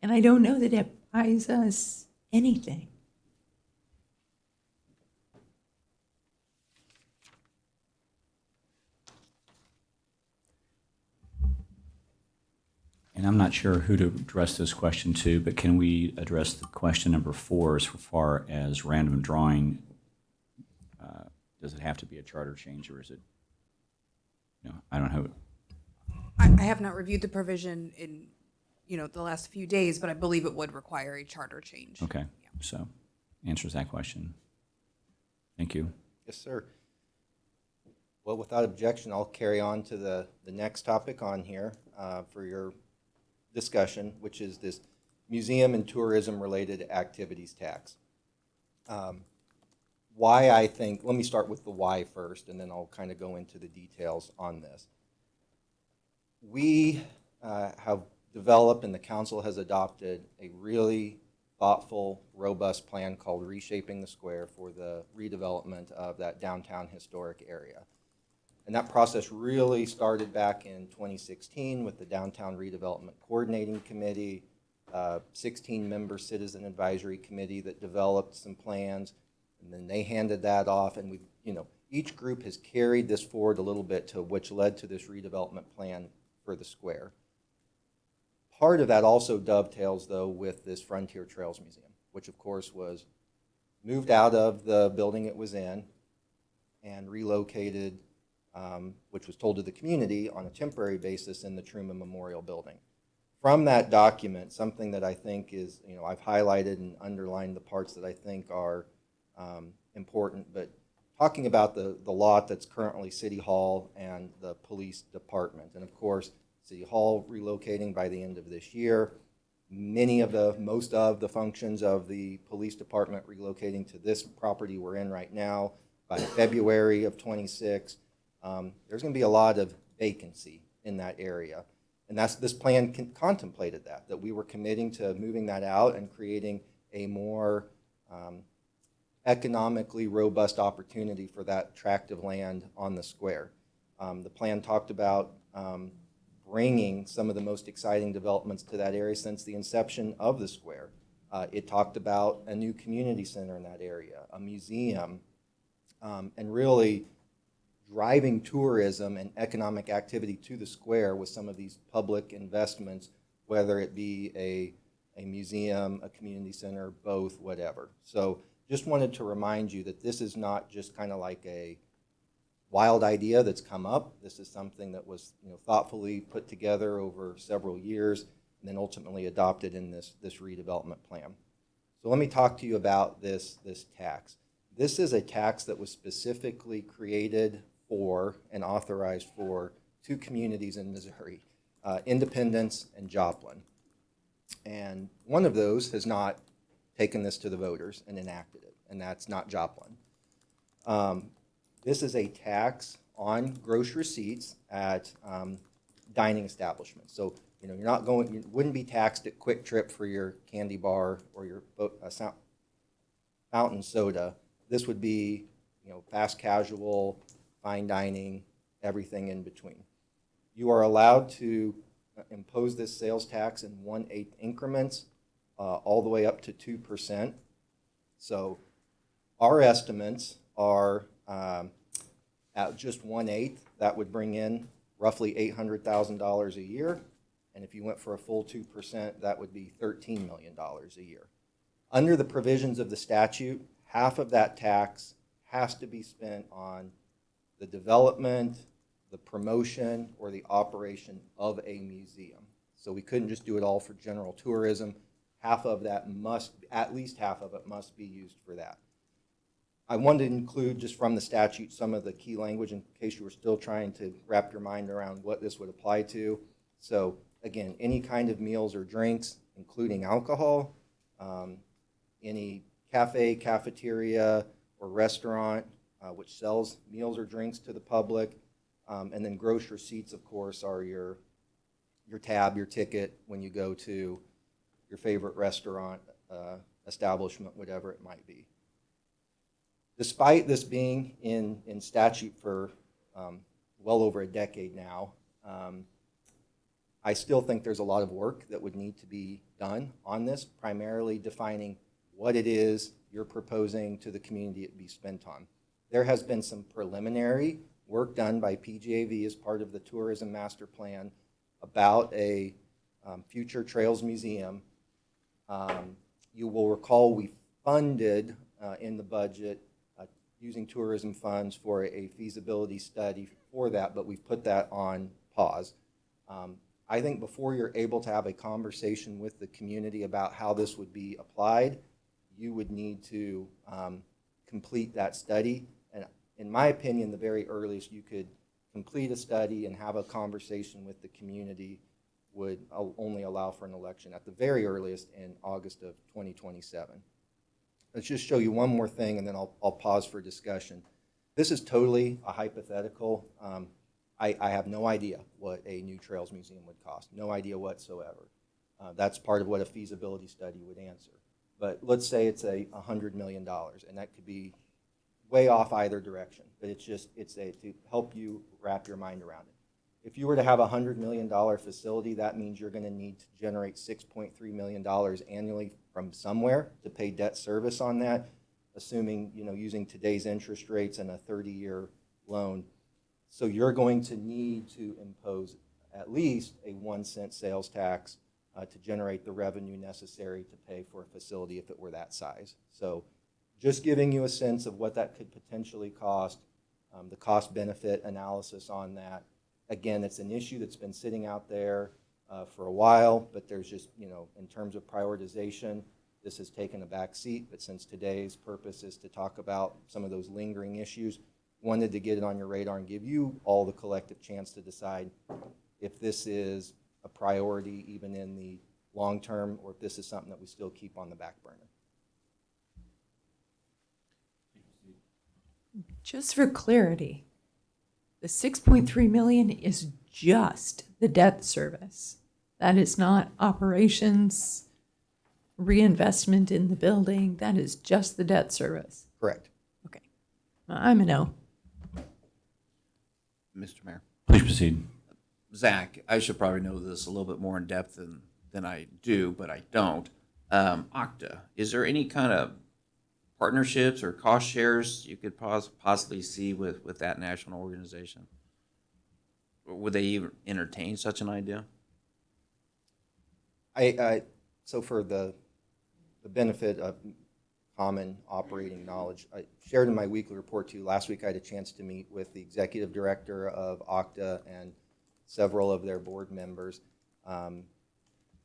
and I don't know that it buys us anything. And I'm not sure who to address this question to, but can we address the question number 4 as far as random drawing? Does it have to be a charter change, or is it, I don't know. I have not reviewed the provision in, the last few days, but I believe it would require a charter change. Okay, so answers that question. Thank you. Yes, sir. Well, without objection, I'll carry on to the next topic on here for your discussion, which is this museum and tourism related activities tax. Why I think, let me start with the why first, and then I'll kind of go into the details on this. We have developed, and the council has adopted, a really thoughtful, robust plan called Reshaping the Square for the redevelopment of that downtown historic area. And that process really started back in 2016 with the Downtown Redevelopment Coordinating Committee, 16-member Citizen Advisory Committee that developed some plans, and then they handed that off, and each group has carried this forward a little bit to which led to this redevelopment plan for the square. Part of that also dovetails, though, with this Frontier Trails Museum, which of course was moved out of the building it was in and relocated, which was told to the community on a temporary basis in the Truman Memorial Building. From that document, something that I think is, I've highlighted and underlined the parts that I think are important, but talking about the lot that's currently City Hall and the police department. And of course, City Hall relocating by the end of this year. Most of the functions of the police department relocating to this property we're in right now by February of 26. There's going to be a lot of vacancy in that area. And this plan contemplated that we were committing to moving that out and creating a more economically robust opportunity for that tract of land on the square. The plan talked about bringing some of the most exciting developments to that area since the inception of the square. It talked about a new community center in that area, a museum, and really driving tourism and economic activity to the square with some of these public investments, whether it be a museum, a community center, both, whatever. So just wanted to remind you that this is not just kind of like a wild idea that's come up. This is something that was thoughtfully put together over several years and then ultimately adopted in this redevelopment plan. So let me talk to you about this tax. This is a tax that was specifically created for and authorized for two communities in Missouri, Independence and Joplin. And one of those has not taken this to the voters and enacted it, and that's not Joplin. This is a tax on gross receipts at dining establishments. So you wouldn't be taxed at Quick Trip for your candy bar or your fountain soda. This would be fast casual, fine dining, everything in between. You are allowed to impose this sales tax in 1/8 increments, all the way up to 2%. So our estimates are at just 1/8, that would bring in roughly $800,000 a year. And if you went for a full 2%, that would be $13 million a year. Under the provisions of the statute, half of that tax has to be spent on the development, the promotion, or the operation of a museum. So we couldn't just do it all for general tourism. At least half of it must be used for that. I wanted to include just from the statute some of the key language in case you were still trying to wrap your mind around what this would apply to. So again, any kind of meals or drinks, including alcohol, any cafe, cafeteria, or restaurant which sells meals or drinks to the public, and then gross receipts, of course, are your tab, your ticket when you go to your favorite restaurant, establishment, whatever it might be. Despite this being in statute for well over a decade now, I still think there's a lot of work that would need to be done on this, primarily defining what it is you're proposing to the community it be spent on. There has been some preliminary work done by PGAV as part of the Tourism Master Plan about a future Trails Museum. You will recall we funded in the budget using tourism funds for a feasibility study for that, but we've put that on pause. I think before you're able to have a conversation with the community about how this would be applied, you would need to complete that study. And in my opinion, the very earliest you could complete a study and have a conversation with the community would only allow for an election at the very earliest in August of 2027. Let's just show you one more thing and then I'll pause for discussion. This is totally a hypothetical. I have no idea what a new Trails Museum would cost, no idea whatsoever. That's part of what a feasibility study would answer. But let's say it's $100 million, and that could be way off either direction, but it's to help you wrap your mind around it. If you were to have a $100 million facility, that means you're going to need to generate $6.3 million annually from somewhere to pay debt service on that, assuming, using today's interest rates and a 30-year loan. So you're going to need to impose at least a 1 cent sales tax to generate the revenue necessary to pay for a facility if it were that size. So just giving you a sense of what that could potentially cost, the cost-benefit analysis on that. Again, it's an issue that's been sitting out there for a while, but there's just, in terms of prioritization, this has taken a back seat. But since today's purpose is to talk about some of those lingering issues, wanted to get it on your radar and give you all the collective chance to decide if this is a priority even in the long term, or if this is something that we still keep on the back burner. Just for clarity, the 6.3 million is just the debt service. That is not operations, reinvestment in the building. That is just the debt service. Correct. Okay. I'm a no. Mr. Mayor. Please proceed. Zach, I should probably know this a little bit more in depth than I do, but I don't. Okta, is there any kind of partnerships or cost shares you could possibly see with that national organization? Or would they even entertain such an idea? So for the benefit of common operating knowledge, I shared in my weekly report to you, last week I had a chance to meet with the executive director of Okta and several of their board members.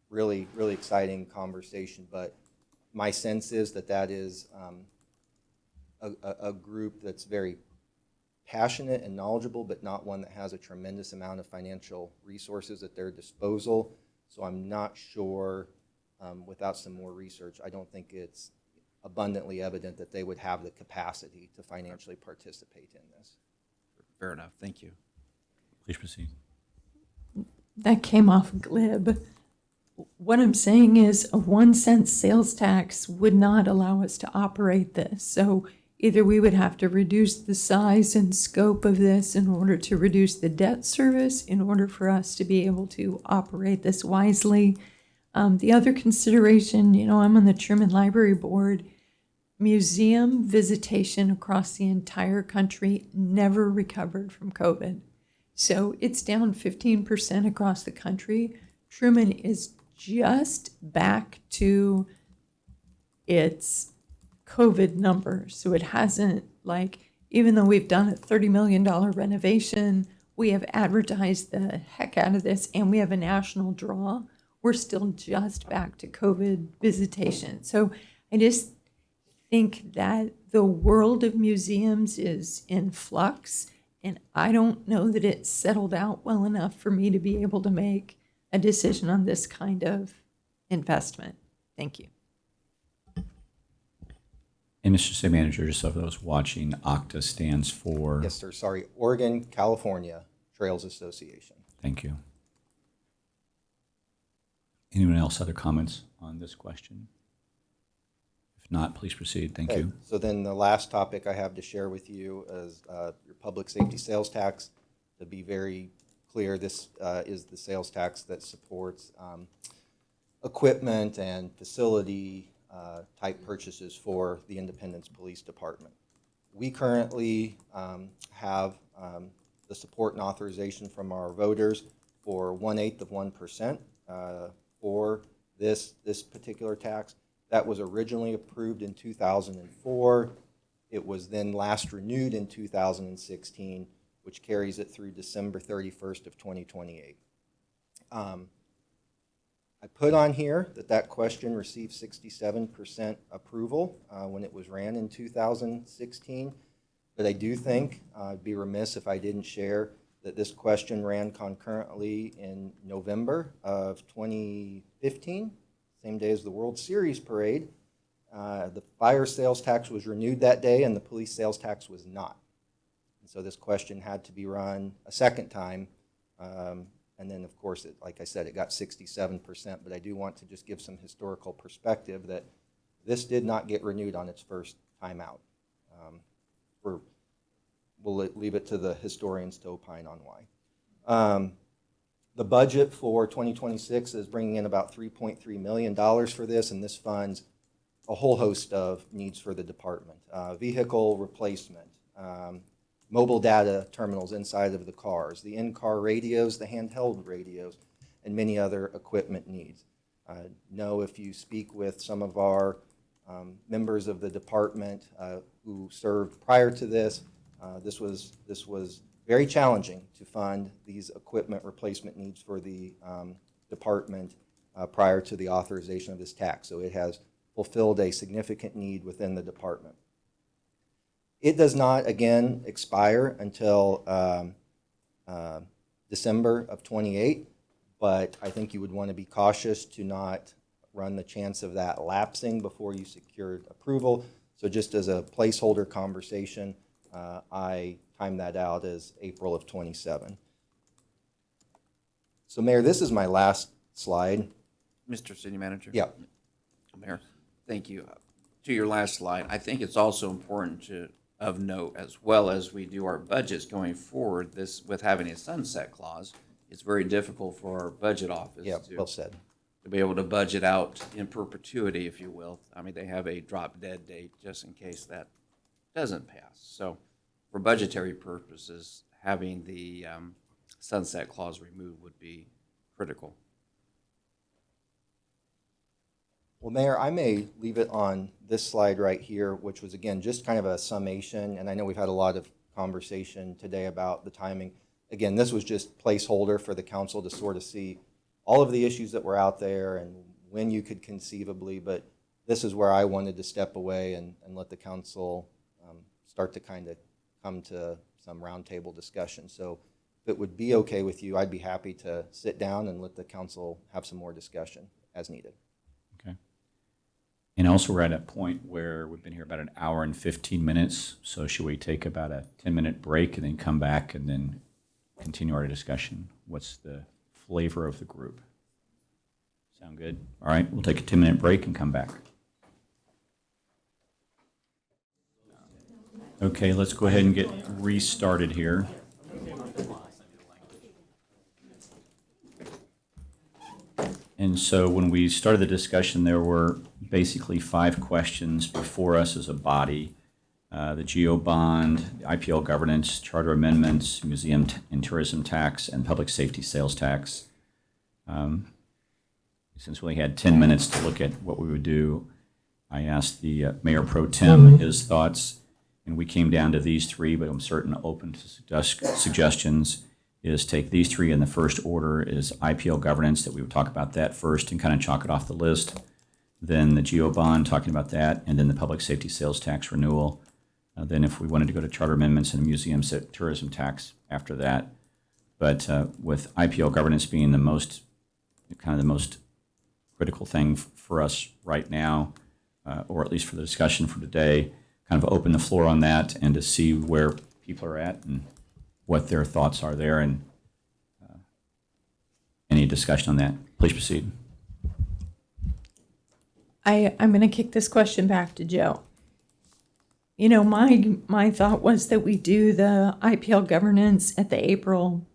Really, really exciting conversation, but my sense is that is a group that's very passionate and knowledgeable, but not one that has a tremendous amount of financial resources at their disposal. So I'm not sure, without some more research, I don't think it's abundantly evident that they would have the capacity to financially participate in this. Fair enough. Thank you. Please proceed. That came off glib. What I'm saying is a 1 cent sales tax would not allow us to operate this. So either we would have to reduce the size and scope of this in order to reduce the debt service in order for us to be able to operate this wisely. The other consideration, I'm on the Truman Library Board. Museum visitation across the entire country never recovered from COVID. So it's down 15% across the country. Truman is just back to its COVID numbers. So it hasn't, even though we've done a $30 million renovation, we have advertised the heck out of this, and we have a national draw, we're still just back to COVID visitation. So I just think that the world of museums is in flux, and I don't know that it's settled out well enough for me to be able to make a decision on this kind of investment. Thank you. And Mr. City Manager, just so for those watching, OCTA stands for? Yes, sir. Sorry. Oregon, California Trails Association. Thank you. Anyone else other comments on this question? If not, please proceed. Thank you. So then the last topic I have to share with you is your public safety sales tax. To be very clear, this is the sales tax that supports equipment and facility type purchases for the Independence Police Department. We currently have the support and authorization from our voters for 1/8 of 1% for this particular tax. That was originally approved in 2004. It was then last renewed in 2016, which carries it through December 31st of 2028. I put on here that question received 67% approval when it was ran in 2016, but I do think I'd be remiss if I didn't share that this question ran concurrently in November of 2015, same day as the World Series parade. The fire sales tax was renewed that day and the police sales tax was not. And so this question had to be run a second time. And then, of course, like I said, it got 67%, but I do want to just give some historical perspective that this did not get renewed on its first time out. We'll leave it to the historians to opine on why. The budget for 2026 is bringing in about $3.3 million for this, and this funds a whole host of needs for the department. Vehicle replacement, mobile data terminals inside of the cars, the in-car radios, the handheld radios, and many other equipment needs. Know if you speak with some of our members of the department who served prior to this, this was very challenging to fund these equipment replacement needs for the department prior to the authorization of this tax. So it has fulfilled a significant need within the department. It does not, again, expire until December of '28, but I think you would want to be cautious to not run the chance of that lapsing before you secured approval. So just as a placeholder conversation, I timed that out as April of '27. So Mayor, this is my last slide. Mr. City Manager? Yeah. Mayor, thank you. To your last slide, I think it's also important of note, as well as we do our budgets going forward, this, with having a sunset clause, it's very difficult for our budget office Yeah, well said. to be able to budget out in perpetuity, if you will. I mean, they have a drop dead date just in case that doesn't pass. So for budgetary purposes, having the sunset clause removed would be critical. Well, Mayor, I may leave it on this slide right here, which was, again, just kind of a summation, and I know we've had a lot of conversation today about the timing. Again, this was just placeholder for the council to sort of see all of the issues that were out there and when you could conceivably, but this is where I wanted to step away and let the council start to kind of come to some roundtable discussion. So if it would be okay with you, I'd be happy to sit down and let the council have some more discussion as needed. Okay. And also, we're at a point where we've been here about an hour and 15 minutes. So should we take about a 10-minute break and then come back and then continue our discussion? What's the flavor of the group? Sound good? All right, we'll take a 10-minute break and come back. Okay, let's go ahead and get restarted here. And so when we started the discussion, there were basically 5 questions before us as a body. The GO bond, the IPL governance, charter amendments, museum and tourism tax, and public safety sales tax. Since we only had 10 minutes to look at what we would do, I asked the Mayor Pro Tem his thoughts, and we came down to these 3, but I'm certain open to suggestions. Is take these 3 in the first order is IPL governance, that we would talk about that first and kind of chalk it off the list. Then the GO bond, talking about that, and then the public safety sales tax renewal. Then if we wanted to go to charter amendments and museums tourism tax after that. But with IPL governance being the most critical thing for us right now, or at least for the discussion for today, kind of open the floor on that and to see where people are at and what their thoughts are there, and any discussion on that. Please proceed. I'm going to kick this question back to Joe. You know, my thought was that we do the IPL governance at the April,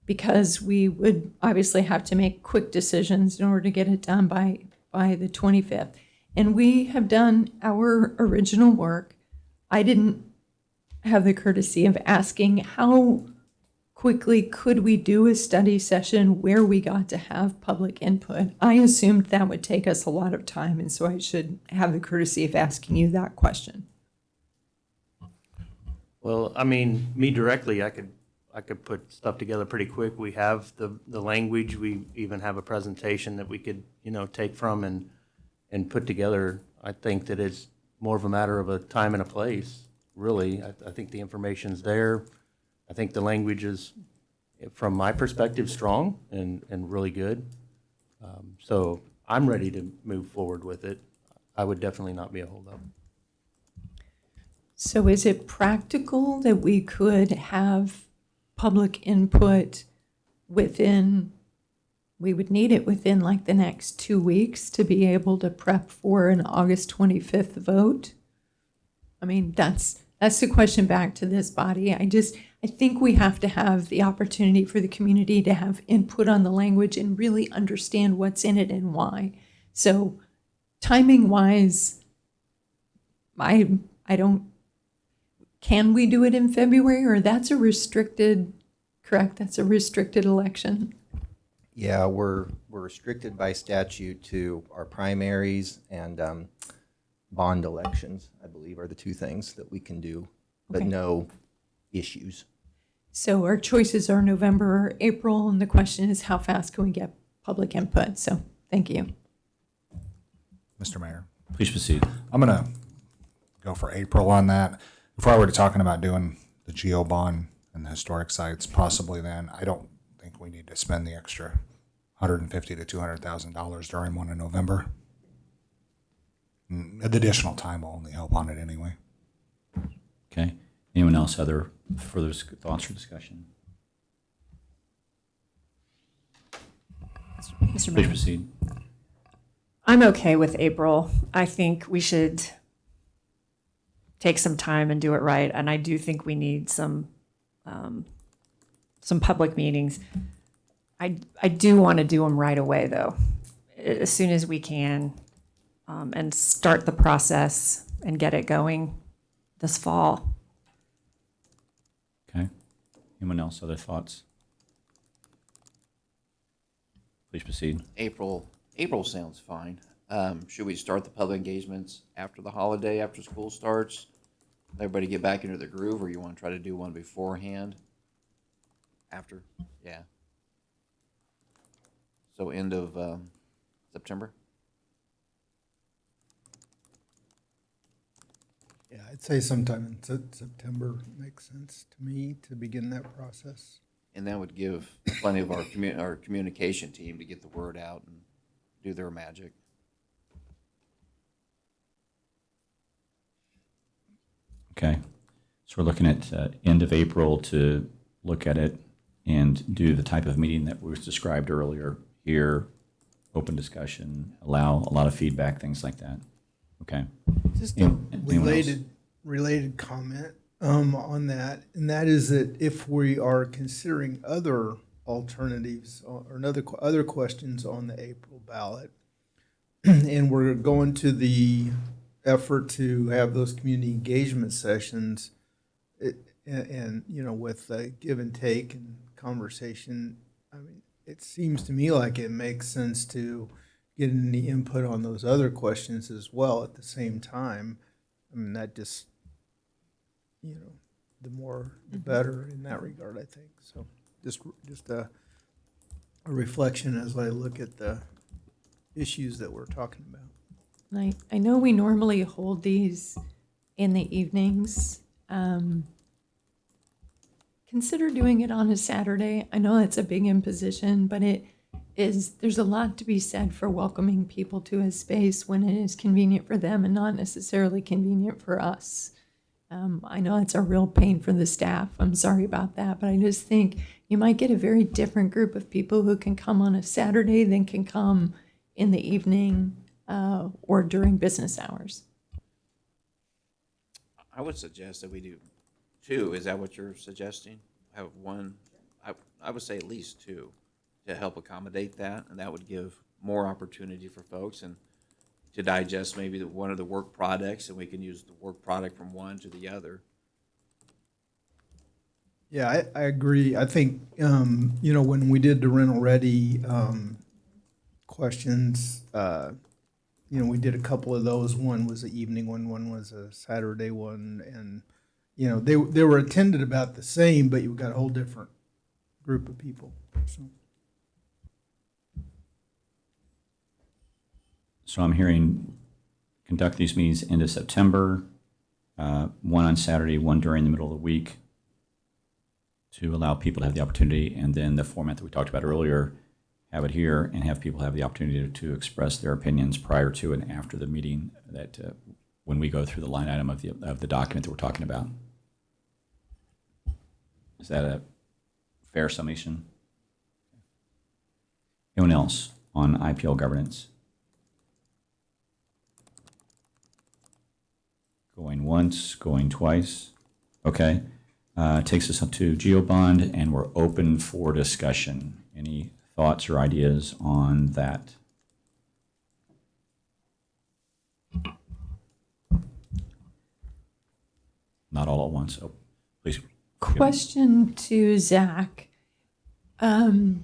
because we would obviously have to make quick decisions in order to get it done by the 25th. And we have done our original work. I didn't have the courtesy of asking how quickly could we do a study session where we got to have public input. I assumed that would take us a lot of time, and so I should have the courtesy of asking you that question. Well, I mean, me directly, I could put stuff together pretty quick. We have the language. We even have a presentation that we could, take from and put together. I think that it's more of a matter of a time and a place, really. I think the information's there. I think the language is, from my perspective, strong and really good. So I'm ready to move forward with it. I would definitely not be a holdup. So is it practical that we could have public input within, we would need it within like the next 2 weeks to be able to prep for an August 25th vote? I mean, that's the question back to this body. I think we have to have the opportunity for the community to have input on the language and really understand what's in it and why. So timing wise, I don't, can we do it in February, or that's a restricted, correct? That's a restricted election? Yeah, we're restricted by statute to our primaries and bond elections, I believe, are the two things that we can do, but Okay. no issues. So our choices are November or April, and the question is how fast can we get public input? So thank you. Mr. Mayor, Please proceed. I'm going to go for April on that. If I were to talking about doing the geo bond and the historic sites, possibly then, I don't think we need to spend the extra $150,000 to $200,000 during one in November. The additional time will only help on it anyway. Okay. Anyone else, other further thoughts or discussion? Mr. Please Mayor. proceed. I'm okay with April. I think we should take some time and do it right, and I do think we need some public meetings. I do want to do them right away, though, as soon as we can, and start the process and get it going this fall. Okay. Anyone else, other thoughts? Please proceed. April sounds fine. Should we start the public engagements after the holiday, after school starts? Let everybody get back into the groove, or you want to try to do one beforehand? After? Yeah. So end of September? Yeah, I'd say sometime in September makes sense to me to begin that process. And that would give plenty of our our communication team to get the word out and do their magic. Okay. So we're looking at end of April to look at it and do the type of meeting that was described earlier here, open discussion, allow a lot of feedback, things like that. Okay. Just a Anyone else? related comment on that, and that is that if we are considering other alternatives or other questions on the April ballot, and we're going to the effort to have those community engagement sessions, and you know, with give and take and conversation, I mean, it seems to me like it makes sense to get any input on those other questions as well at the same time. I mean, that just, you know, the more the better in that regard, I think. So just a reflection as I look at the issues that we're talking about. And I know we normally hold these in the evenings. Consider doing it on a Saturday. I know it's a big imposition, but there's a lot to be said for welcoming people to a space when it is convenient for them and not necessarily convenient for us. I know it's a real pain for the staff. I'm sorry about that, but I just think you might get a very different group of people who can come on a Saturday than can come in the evening or during business hours. I would suggest that we do two. Is that what you're suggesting? Have one, I would say at least two to help accommodate that, and that would give more opportunity for folks and to digest maybe one of the work products, and we can use the work product from one to the other. Yeah, I agree. I think, you know, when we did the rental ready questions, you know, we did a couple of those. One was an evening one was a Saturday one, and you know, they were attended about the same, but you got a whole different group of people. So I'm hearing conduct these meetings end of September, one on Saturday, one during the middle of the week, to allow people to have the opportunity, and then the format that we talked about earlier, have it here and have people have the opportunity to express their opinions prior to and after the meeting, that when we go through the line item of the document that we're talking about. Is that a fair summation? Anyone else on IPL governance? Going once, going twice. Okay. Takes us up to GeoBond, and we're open for discussion. Any thoughts or ideas on that? not all at once. So please. Question to Zach. When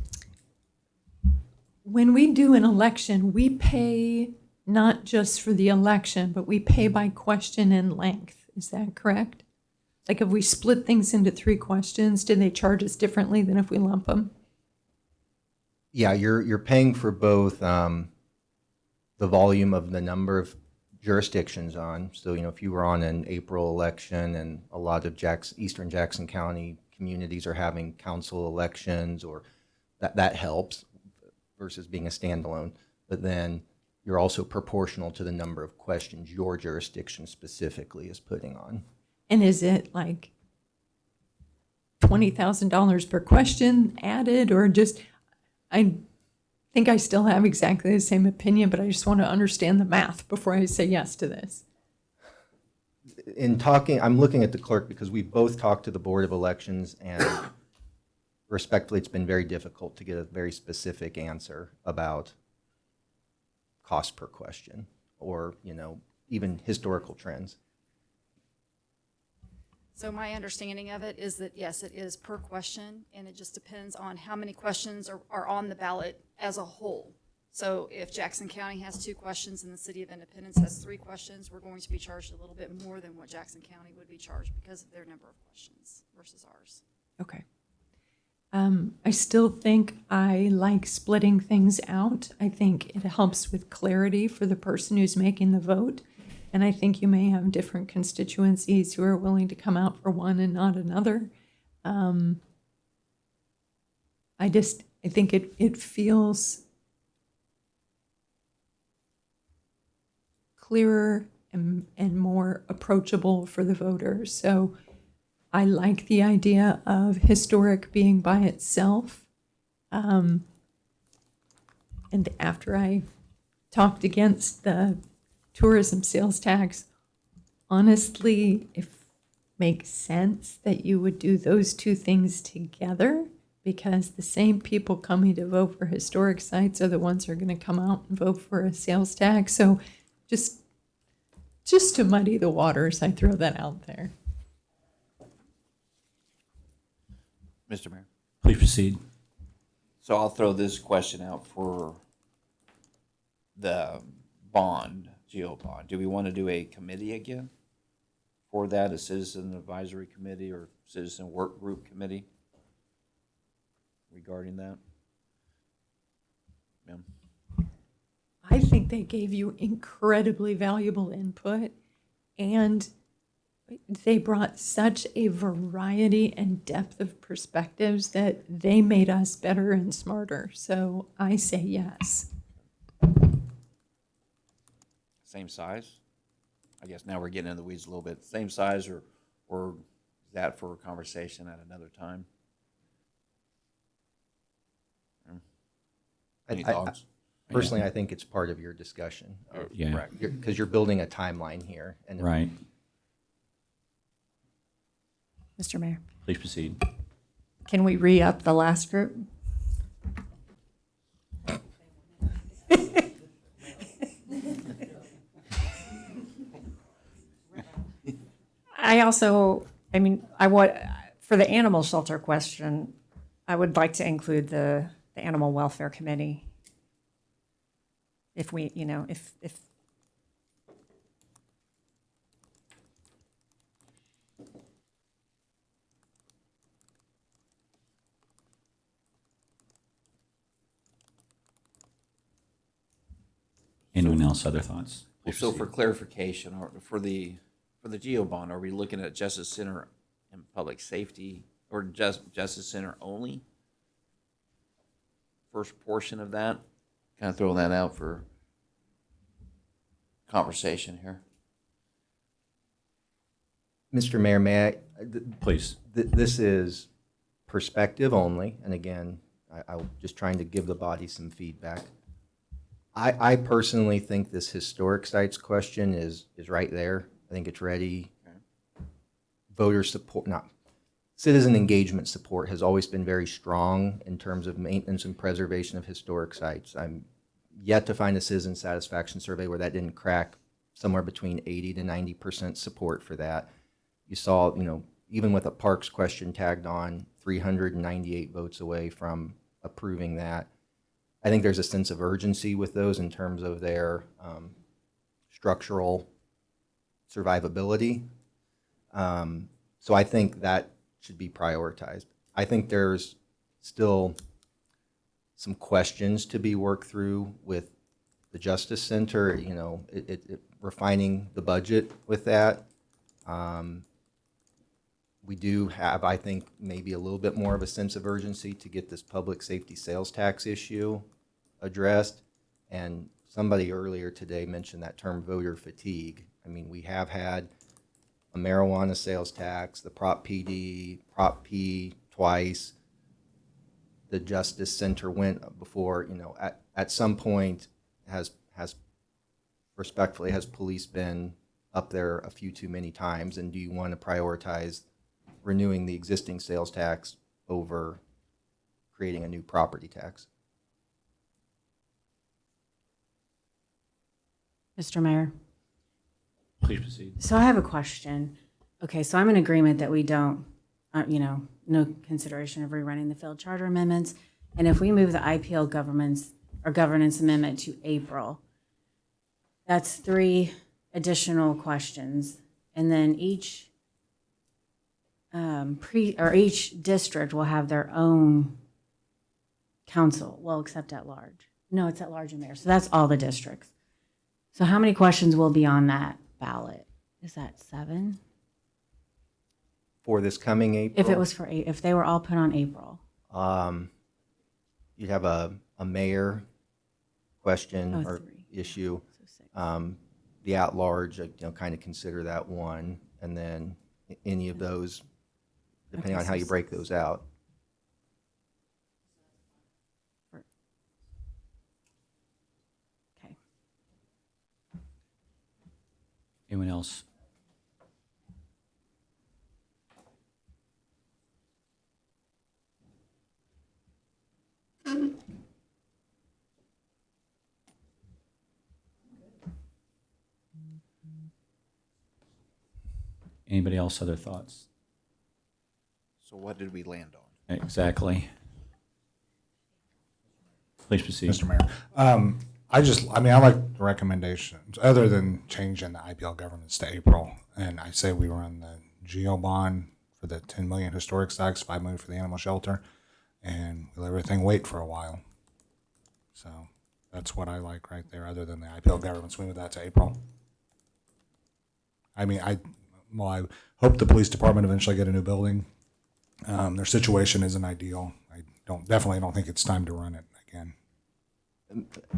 we do an election, we pay not just for the election, but we pay by question and length. Is that correct? Like if we split things into 3 questions, do they charge us differently than if we lump them? Yeah, you're paying for both the volume of the number of jurisdictions on. So, if you were on an April election and a lot of Eastern Jackson County communities are having council elections, or that helps versus being a standalone. But then you're also proportional to the number of questions your jurisdiction specifically is putting on. And is it like $20,000 per question added, or just, I think I still have exactly the same opinion, but I just want to understand the math before I say yes to this. In talking, I'm looking at the clerk because we both talked to the Board of Elections, and respectfully, it's been very difficult to get a very specific answer about cost per question or, even historical trends. So my understanding of it is that, yes, it is per question, and it just depends on how many questions are on the ballot as a whole. So if Jackson County has 2 questions and the City of Independence has 3 questions, we're going to be charged a little bit more than what Jackson County would be charged because of their number of questions versus ours. Okay. I still think I like splitting things out. I think it helps with clarity for the person who's making the vote. And I think you may have different constituencies who are willing to come out for one and not another. I think it feels clearer and more approachable for the voters. So I like the idea of historic being by itself. And after I talked against the tourism sales tax, honestly, it makes sense that you would do those 2 things together, because the same people coming to vote for historic sites are the ones who are going to come out and vote for a sales tax. So just to muddy the waters, I throw that out there. Mr. Mayor. Please proceed. So I'll throw this question out for the bond, GEO bond. Do we want to do a committee again for that, a citizen advisory committee or citizen work group committee regarding that? Ma'am? I think they gave you incredibly valuable input, and they brought such a variety and depth of perspectives that they made us better and smarter. So I say yes. Same size? I guess now we're getting in the weeds a little bit. Same size, or is that for a conversation at another time? Any thoughts? Personally, I think it's part of your discussion. Yeah. Correct. Because you're building a timeline here. And Right. Mr. Mayor, Please proceed. can we re-up the last group? For the animal shelter question, I would like to include the Animal Welfare Committee. If we, if Anyone else, other thoughts? Please So for proceed. clarification, or for the GEO bond, are we looking at Justice Center and public safety, or Justice Center only? First portion of that, kind of throwing that out for conversation here. Mr. Mayor, may I? Please. This is perspective only, and again, I'm just trying to give the body some feedback. I personally think this historic sites question is right there. I think it's ready. Okay. Voter support, citizen engagement support has always been very strong in terms of maintenance and preservation of historic sites. I'm yet to find a citizen satisfaction survey where that didn't crack somewhere between 80 to 90% support for that. you saw, even with a parks question tagged on, 398 votes away from approving that. I think there's a sense of urgency with those in terms of their structural survivability. So I think that should be prioritized. I think there's still some questions to be worked through with the Justice Center, refining the budget with that. We do have, I think, maybe a little bit more of a sense of urgency to get this public safety sales tax issue addressed. And somebody earlier today mentioned that term voter fatigue. I mean, we have had a marijuana sales tax, the Prop PD, Prop P twice. The Justice Center went before, at some point has respectfully, has police been up there a few too many times? And do you want to prioritize renewing the existing sales tax over creating a new property tax? Mr. Mayor? Please proceed. So I have a question. Okay, so I'm in agreement that we don't, no consideration of rerunning the failed charter amendments. And if we move the IPL governance amendment to April, that's 3 additional questions. And then each each district will have their own council, well, except at large. No, it's at large and mayor. So that's all the districts. So how many questions will be on that ballot? Is that 7? For this coming April? If it was if they were all put on April. You'd have a mayor question Oh, or 3. issue. So 6. The at-large, kind of consider that 1, and then any of those, depending Okay, on how so you break those out. Okay. Anyone else? Anybody else, other thoughts? So what did we land on? Exactly. Please proceed. Mr. Mayor. I like the recommendations, other than changing the IPL governance to April. And I say we run the GEO bond for the 10 million historic sites, 5 million for the animal shelter, and we let everything wait for a while. So that's what I like right there, other than the IPL governance. We move that to April. I mean, I hope the police department eventually get a new building. Their situation isn't ideal. I definitely don't think it's time to run it again.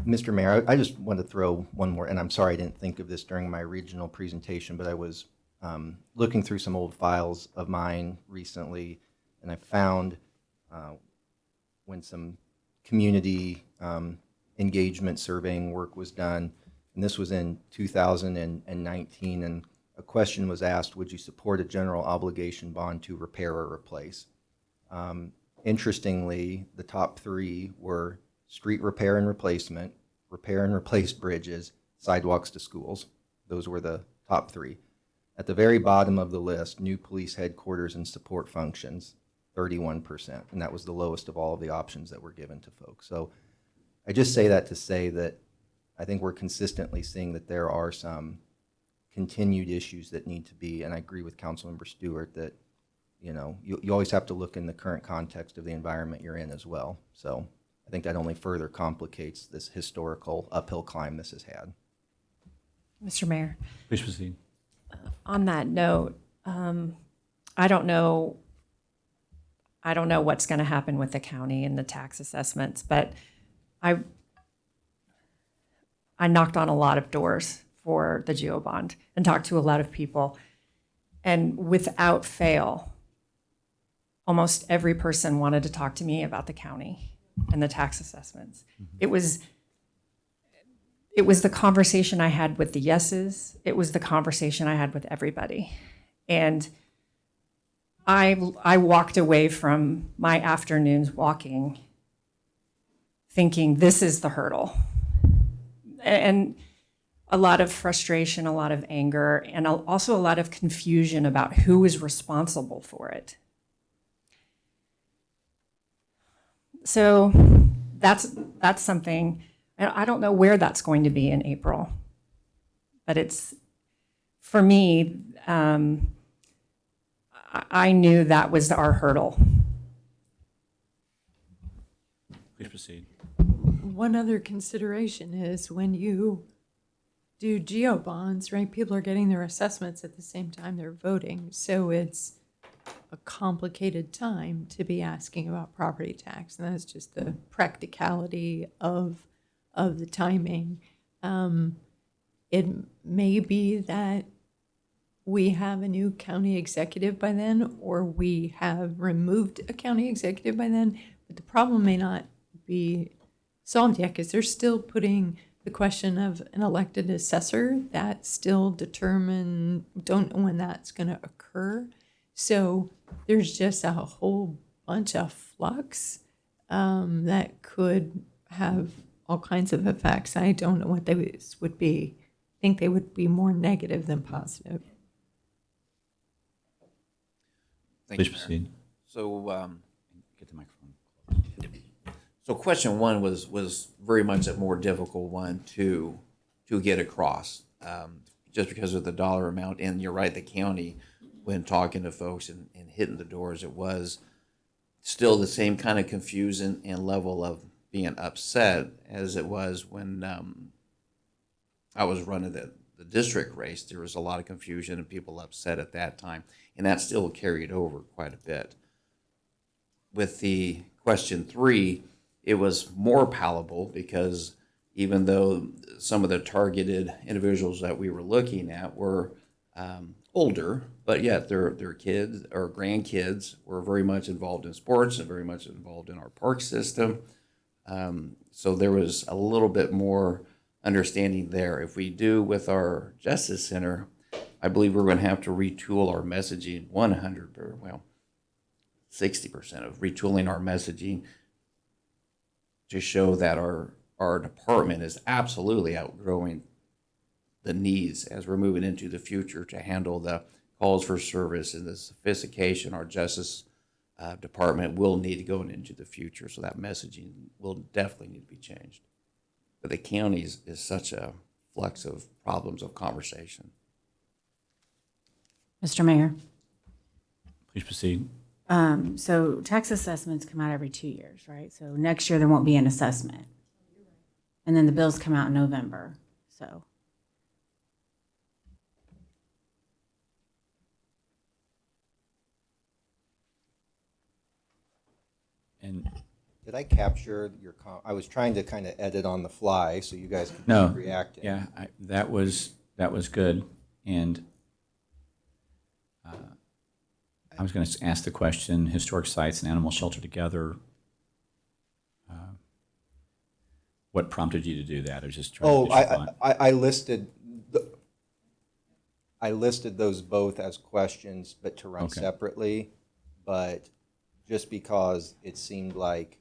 Mr. Mayor, I just want to throw one more, and I'm sorry I didn't think of this during my regional presentation, but I was looking through some old files of mine recently, and I found when some community engagement surveying work was done, and this was in 2019, and a question was asked, would you support a general obligation bond to repair or replace? Interestingly, the top 3 were street repair and replacement, repair and replace bridges, sidewalks to schools. Those were the top 3. At the very bottom of the list, new police headquarters and support functions, 31%, and that was the lowest of all of the options that were given to folks. So I just say that to say that I think we're consistently seeing that there are some continued issues that need to be, and I agree with Councilmember Stewart that, you always have to look in the current context of the environment you're in as well. So I think that only further complicates this historical uphill climb this has had. Mr. Mayor, Please proceed. on that note, I don't know what's going to happen with the county and the tax assessments, but I knocked on a lot of doors for the GEO bond and talked to a lot of people. And without fail, almost every person wanted to talk to me about the county and the tax assessments. It was the conversation I had with the yeses. It was the conversation I had with everybody. And I walked away from my afternoons walking thinking this is the hurdle. And a lot of frustration, a lot of anger, and also a lot of confusion about who is responsible for it. So that's something, I don't know where that's going to be in April, but it's, for me, I knew that was our hurdle. Please proceed. One other consideration is when you do geo bonds, right? People are getting their assessments at the same time they're voting. So it's a complicated time to be asking about property tax. And that's just the practicality of the timing. It may be that we have a new county executive by then, or we have removed a county executive by then, but the problem may not be solved yet because they're still putting the question of an elected assessor that still don't know when that's going to occur. So there's just a whole bunch of flux that could have all kinds of effects. I don't know what they would be. I think they would be more negative than positive. Thank you, Please Mayor. proceed. So, Get the microphone. so question one was very much a more difficult one to get across, just because of the dollar amount. And you're right, the county, when talking to folks and hitting the doors, it was still the same kind of confusion and level of being upset as it was when I was running the district race. There was a lot of confusion and people upset at that time, and that still carried over quite a bit. With the question three, it was more palatable because even though some of the targeted individuals that we were looking at were older, but yet their kids or grandkids were very much involved in sports and very much involved in our park system. So there was a little bit more understanding there. If we do with our Justice Center, I believe we're going to have to retool our messaging 60% of retooling our messaging to show that our department is absolutely outgrowing the needs as we're moving into the future to handle the calls for service and the sophistication our Justice Department will need going into the future. So that messaging will definitely need to be changed. But the county is such a flux of problems of conversation. Mr. Mayor, Please proceed. so tax assessments come out every 2 years, right? So next year there won't be an assessment. And then the bills come out in November, so. And Did I capture your I was trying to kind of edit on the fly so you guys could no, keep reacting. yeah, that was good. And I was going to ask the question: historic sites and animal shelter together. What prompted you to do that? I was just trying Oh, to get your thought. I listed those both as questions, but to run Okay. separately. But just because it seemed like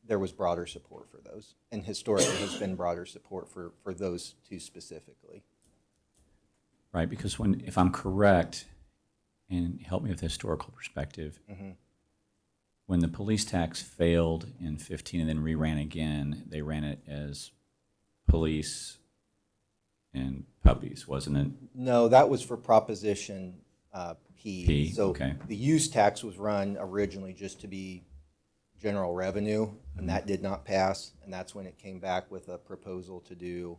there was broader support for those, and historically has been broader support for those two specifically. Right, because if I'm correct, and help me with the historical perspective, when the police tax failed in 15 and then reran again, they ran it as police and puppies, wasn't it? No, that was for Proposition P. P, So okay. the use tax was run originally just to be general revenue, and that did not pass. And that's when it came back with a proposal to do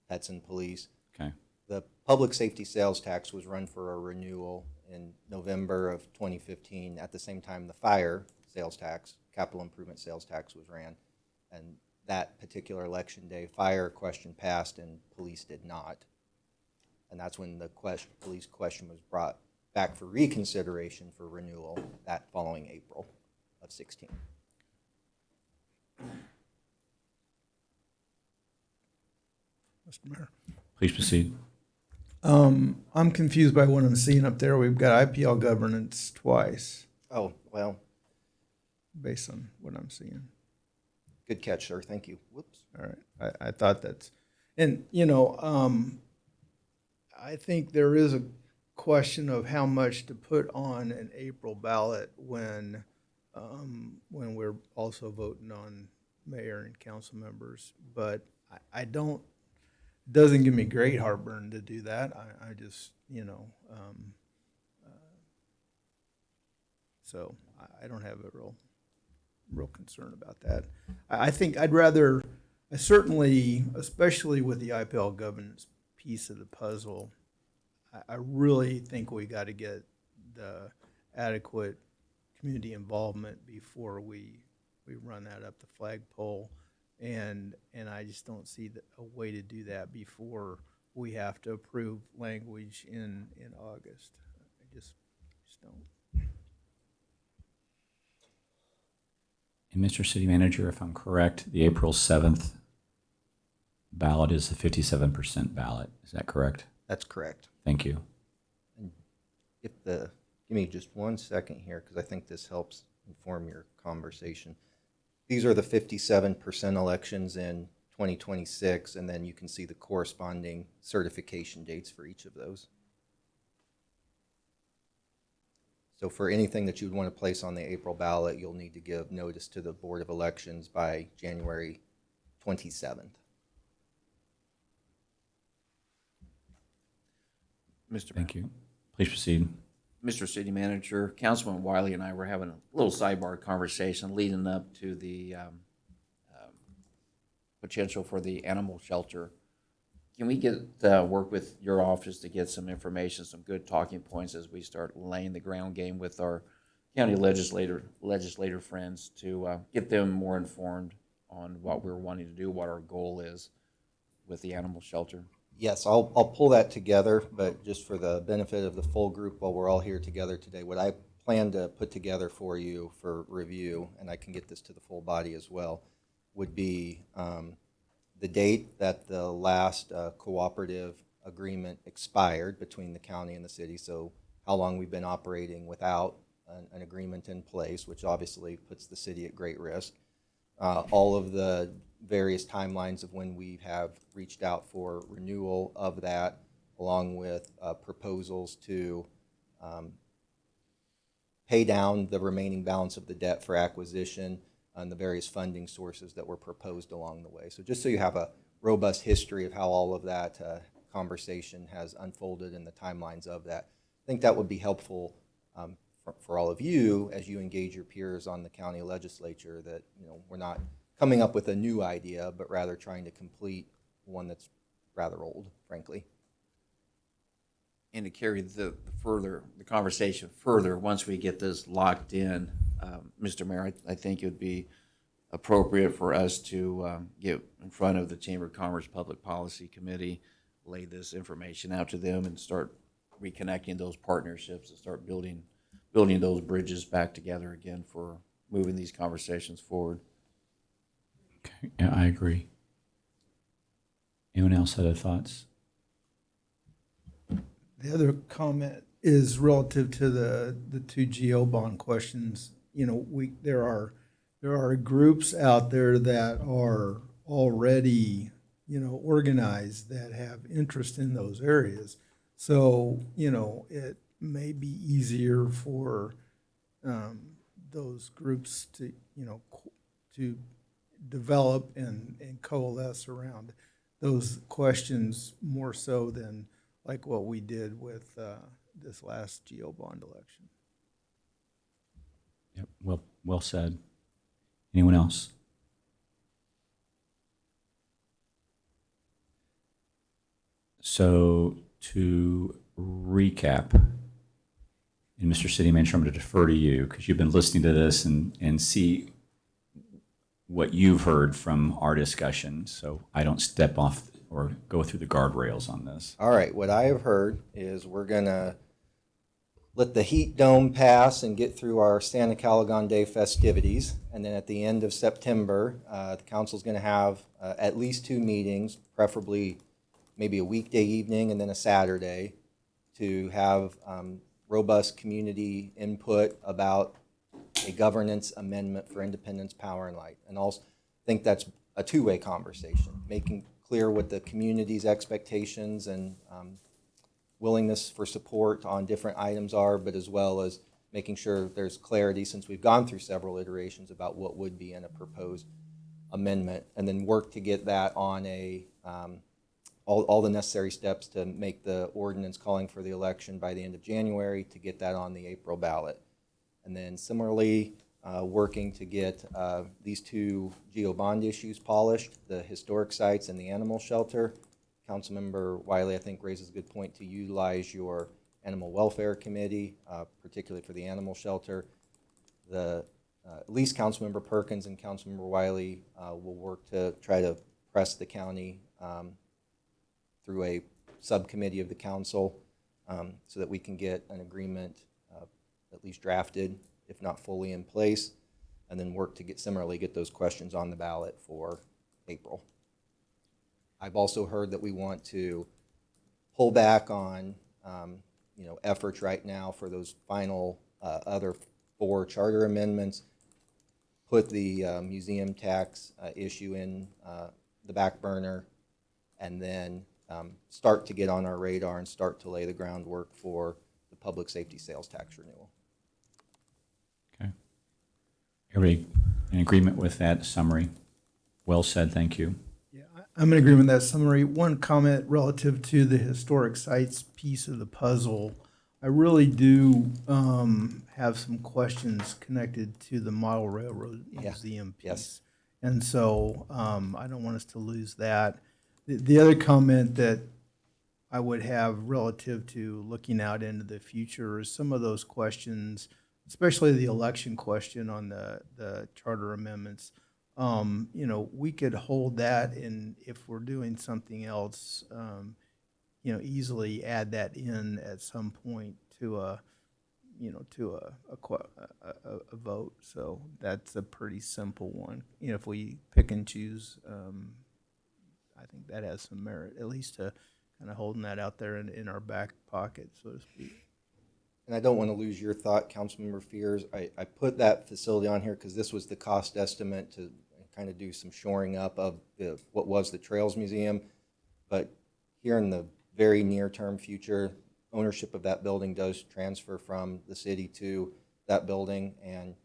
pets and police. Okay, The public safety sales tax was run for a renewal in November of 2015. At the same time, the fire sales tax, capital improvement sales tax was ran. And that particular election day, fire question passed and police did not. And that's when the police question was brought back for reconsideration for renewal that following April of 16. Mr. Mayor. please proceed. I'm confused by what I'm seeing up there. We've got IPL governance twice Oh, well, based on what I'm seeing. Good catch, sir. Thank you. Whoops. All right, I thought that's, and, I think there is a question of how much to put on an April ballot when we're also voting on mayor and council members. But I don't, it doesn't give me great heartburn to do that. I just, so I don't have a real concern about that. I think I'd rather, I certainly, especially with the IPL governance piece of the puzzle, I really think we got to get the adequate community involvement before we run that up the flagpole. And I just don't see a way to do that before we have to approve language in August. I just don't. And Mr. City Manager, if I'm correct, the April 7th ballot is the 57% ballot. Is that correct? That's correct. Thank you. Give me just 1 second here, because I think this helps inform your conversation. These are the 57% elections in 2026, and then you can see the corresponding certification dates for each of those. So for anything that you'd want to place on the April ballot, you'll need to give notice to the Board of Elections by January 27th. Mr. Mayor. Thank you. Please proceed. Mr. City Manager, Councilman Wiley and I were having a little sidebar conversation leading up to the potential for the animal shelter. Can we get work with your office to get some information, some good talking points as we start laying the ground game with our county legislator friends to get them more informed on what we're wanting to do, what our goal is with the animal shelter? Yes, I'll pull that together, but just for the benefit of the full group while we're all here together today, what I plan to put together for you for review, and I can get this to the full body as well, would be the date that the last cooperative agreement expired between the county and the city, so how long we've been operating without an agreement in place, which obviously puts the city at great risk. All of the various timelines of when we have reached out for renewal of that, along with proposals to pay down the remaining balance of the debt for acquisition and the various funding sources that were proposed along the way. So just so you have a robust history of how all of that conversation has unfolded and the timelines of that, I think that would be helpful for all of you as you engage your peers on the county legislature, that we're not coming up with a new idea, but rather trying to complete one that's rather old, frankly. And to carry the conversation further, once we get this locked in, Mr. Mayor, I think it would be appropriate for us to get in front of the Chamber of Commerce Public Policy Committee, lay this information out to them, and start reconnecting those partnerships and start building those bridges back together again for moving these conversations forward. Okay, yeah, I agree. Anyone else have other thoughts? The other comment is relative to the two GO bond questions. There are groups out there that are already, organized that have interest in those areas. So, it may be easier for those groups to, to develop and coalesce around those questions more so than like what we did with this last GO bond election. Yep, well said. Anyone else? So to recap, and Mr. City Manager, I'm going to defer to you because you've been listening to this and see what you've heard from our discussion, so I don't step off or go through the guardrails on this. All right, what I have heard is we're gonna let the heat dome pass and get through our Santa Calagon Day festivities, and then at the end of September, the council's gonna have at least 2 meetings, preferably maybe a weekday evening and then a Saturday, to have robust community input about a governance amendment for Independence Power and Light. And think that's a two-way conversation, making clear what the community's expectations and willingness for support on different items are, but as well as making sure there's clarity, since we've gone through several iterations, about what would be in a proposed amendment, and then work to get that on a, all the necessary steps to make the ordinance calling for the election by the end of January, to get that on the April ballot. And then similarly, working to get these two GO bond issues polished, the historic sites and the animal shelter. Councilmember Wiley, I think, raises a good point to utilize your Animal Welfare Committee, particularly for the animal shelter. At least Councilmember Perkins and Councilmember Wiley will work to try to press the county through a subcommittee of the council so that we can get an agreement at least drafted, if not fully in place, and then work to similarly get those questions on the ballot for April. I've also heard that we want to pull back on efforts right now for those final other 4 charter amendments, put the museum tax issue in the back burner, and then start to get on our radar and start to lay the groundwork for the public safety sales tax renewal. Okay. Everybody in agreement with that summary? Well said, thank you. I'm in agreement with that summary. One comment relative to the historic sites piece of the puzzle. I really do have some questions connected to the model railroad museum piece. Yes. And so I don't want us to lose that. The other comment that I would have relative to looking out into the future is some of those questions, especially the election question on the charter amendments. We could hold that, and if we're doing something else, easily add that in at some point to a vote. So that's a pretty simple one. If we pick and choose, I think that has some merit, at least to kind of holding that out there in our back pocket, so to speak. And I don't want to lose your thought, Councilmember Fears. I put that facility on here because this was the cost estimate to kind of do some shoring up of what was the Trails Museum. But here in the very near-term future, ownership of that building does transfer from the city to that building, and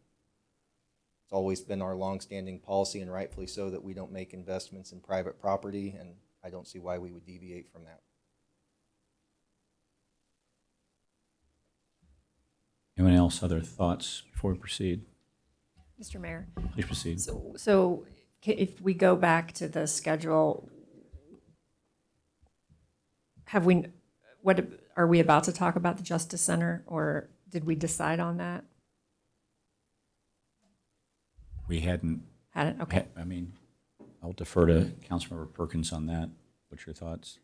it's always been our longstanding policy, and rightfully so, that we don't make investments in private property, and I don't see why we would deviate from that. Anyone else, other thoughts before we proceed? Mr. Mayor. Please proceed. So if we go back to the schedule, are we about to talk about the Justice Center, or did we decide on that? We hadn't. Had it? Okay. I mean, I'll defer to Councilmember Perkins on that. What's your thoughts?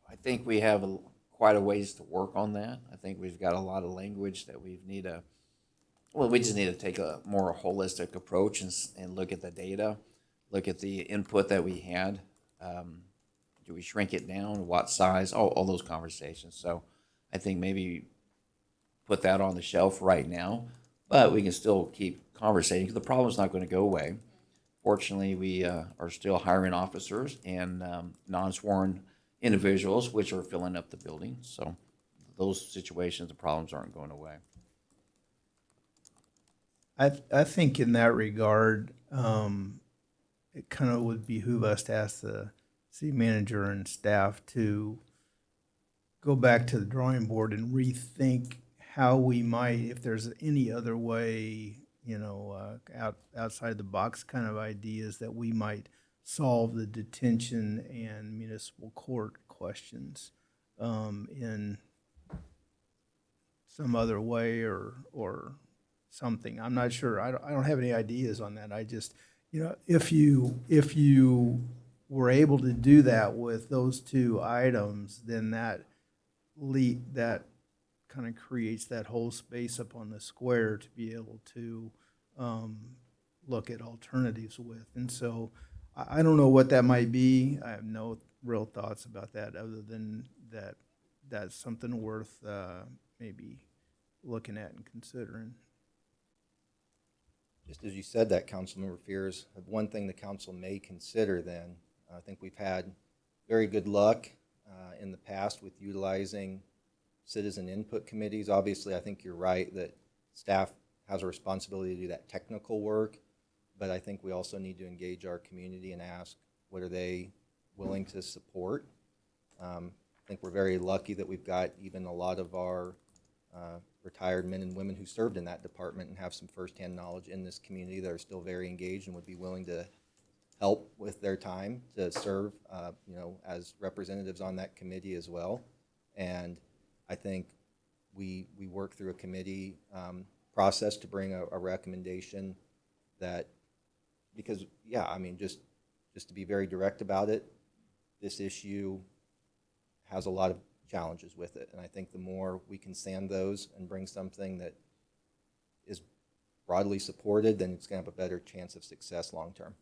I think we have quite a ways to work on that. I think we've got a lot of language that we just need to take a more holistic approach and look at the data, look at the input that we had. Do we shrink it down? What size? All those conversations. So I think maybe put that on the shelf right now, but we can still keep conversating because the problem's not going to go away. Fortunately, we are still hiring officers and non-sworn individuals, which are filling up the building. So those situations, the problems aren't going away. I think in that regard, it kind of would behoove us to ask the city manager and staff to go back to the drawing board and rethink how we might, if there's any other way, outside the box kind of ideas that we might solve the detention and municipal court questions in some other way or something. I'm not sure. I don't have any ideas on that. I just, if you were able to do that with those two items, then that kind of creates that whole space up on the square to be able to look at alternatives with. And so I don't know what that might be. I have no real thoughts about that other than that's something worth maybe looking at and considering. Just as you said that, Councilmember Fears, one thing the council may consider then, I think we've had very good luck in the past with utilizing citizen input committees. Obviously, I think you're right that staff has a responsibility to do that technical work, but I think we also need to engage our community and ask, what are they willing to support? I think we're very lucky that we've got even a lot of our retired men and women who served in that department and have some firsthand knowledge in this community that are still very engaged and would be willing to help with their time to serve, you know, as representatives on that committee as well. And I think we work through a committee process to bring a recommendation that, because, yeah, I mean, just to be very direct about it, this issue has a lot of challenges with it. And I think the more we can sand those and bring something that is broadly supported, then it's going to have a better chance of success long term.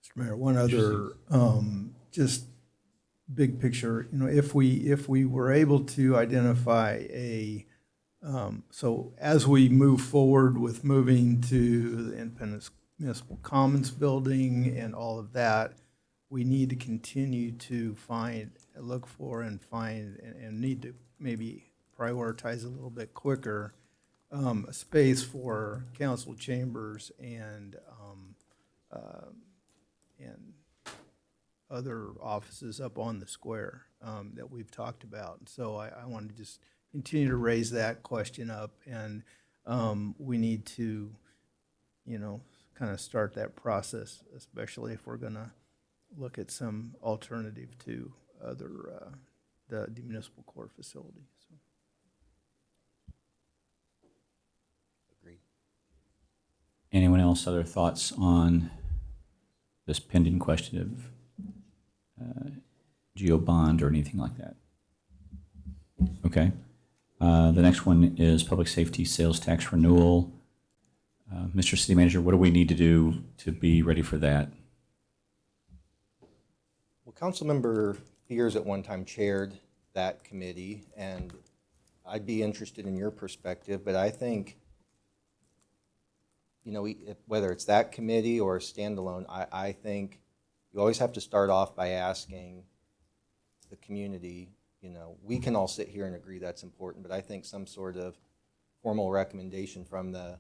Mr. Mayor, one other, just big picture, you know, if we were able to identify a, so as we move forward with moving to the Independence Municipal Commons building and all of that, we need to continue to look for and find, and need to maybe prioritize a little bit quicker, a space for council chambers and other offices up on the square that we've talked about. And so I want to just continue to raise that question up, and we need to, you know, kind of start that process, especially if we're going to look at some alternative to other, the municipal court facility. So. Agreed. Anyone else, other thoughts on this pending question of geo bond or anything like that? Okay. The next one is public safety sales tax renewal. Mr. City Manager, what do we need to do to be ready for that? Well, Councilmember Fears at one time chaired that committee, and I'd be interested in your perspective, but I think, you know, whether it's that committee or a standalone, I think you always have to start off by asking the community, you know, we can all sit here and agree that's important, but I think some sort of formal recommendation from the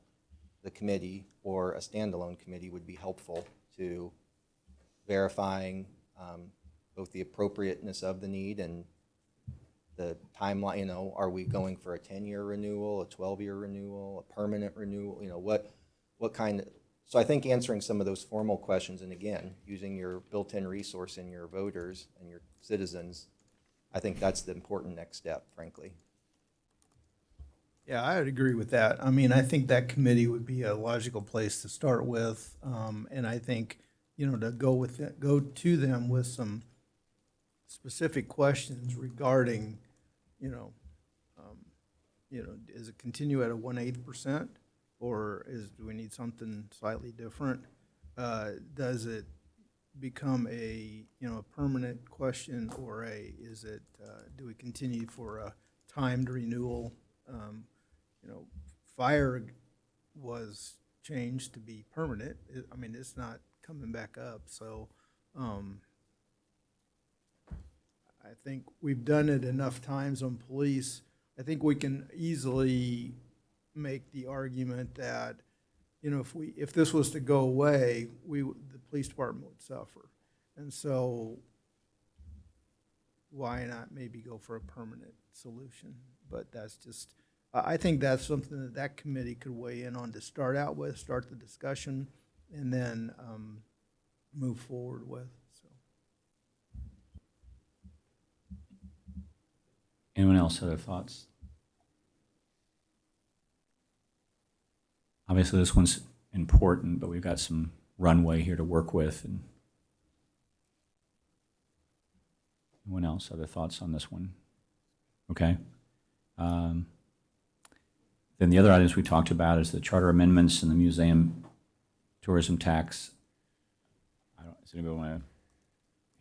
committee or a standalone committee would be helpful to verifying both the appropriateness of the need and the timeline. You know, are we going for a 10-year renewal, a 12-year renewal, a permanent renewal? You know, what kind of, so I think answering some of those formal questions, and again, using your built-in resource in your voters and your citizens, I think that's the important next step, frankly. Yeah, I would agree with that. I mean, I think that committee would be a logical place to start with, and I think, you know, to go to them with some specific questions regarding, you know, does it continue at a 1/8%, or do we need something slightly different? Does it become a, you know, a permanent question, or do we continue for a timed renewal? You know, fire was changed to be permanent. I mean, it's not coming back up. So I think we've done it enough times on police. I think we can easily make the argument that, you know, if this was to go away, the police department would suffer. And so why not maybe go for a permanent solution? But that's just, I think that's something that committee could weigh in on to start out with, start the discussion, and then move forward with. So. Anyone else other thoughts? Obviously, this one's important, but we've got some runway here to work with. And anyone else other thoughts on this one? Okay. Then the other items we talked about is the charter amendments and the museum tourism tax. Does anybody want to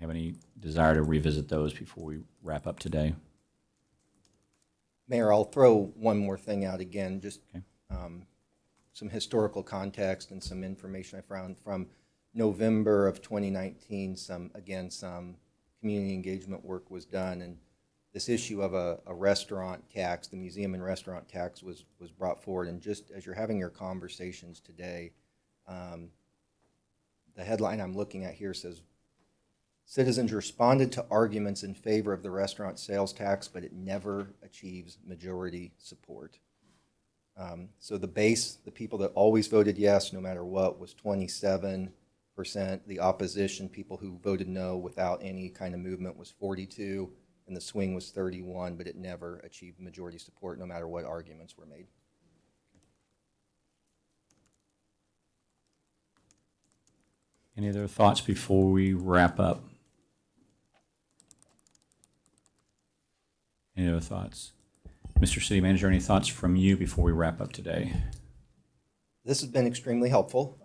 have any desire to revisit those before we wrap up today? Mayor, I'll throw one more thing out again, just Okay. some historical context and some information I found from November of 2019. Some community engagement work was done, and this issue of a restaurant tax, the museum and restaurant tax, was brought forward. And just as you're having your conversations today, the headline I'm looking at here says, citizens responded to arguments in favor of the restaurant sales tax, but it never achieves majority support. So the base, the people that always voted yes, no matter what, was 27%. The opposition, people who voted no without any kind of movement, was 42%, and the swing was 31%, but it never achieved majority support, no matter what arguments were made. Any other thoughts before we wrap up? Any other thoughts? Mr. City Manager, any thoughts from you before we wrap up today? This has been extremely helpful.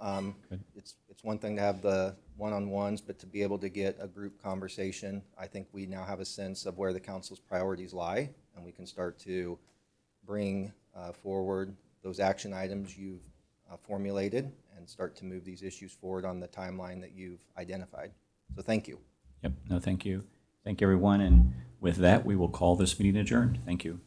Good. It's one thing to have the one-on-ones, but to be able to get a group conversation, I think we now have a sense of where the council's priorities lie, and we can start to bring forward those action items you've formulated and start to move these issues forward on the timeline that you've identified. So thank you. Yep, no, thank you. Thank you, everyone, and with that, we will call this meeting adjourned. Thank you.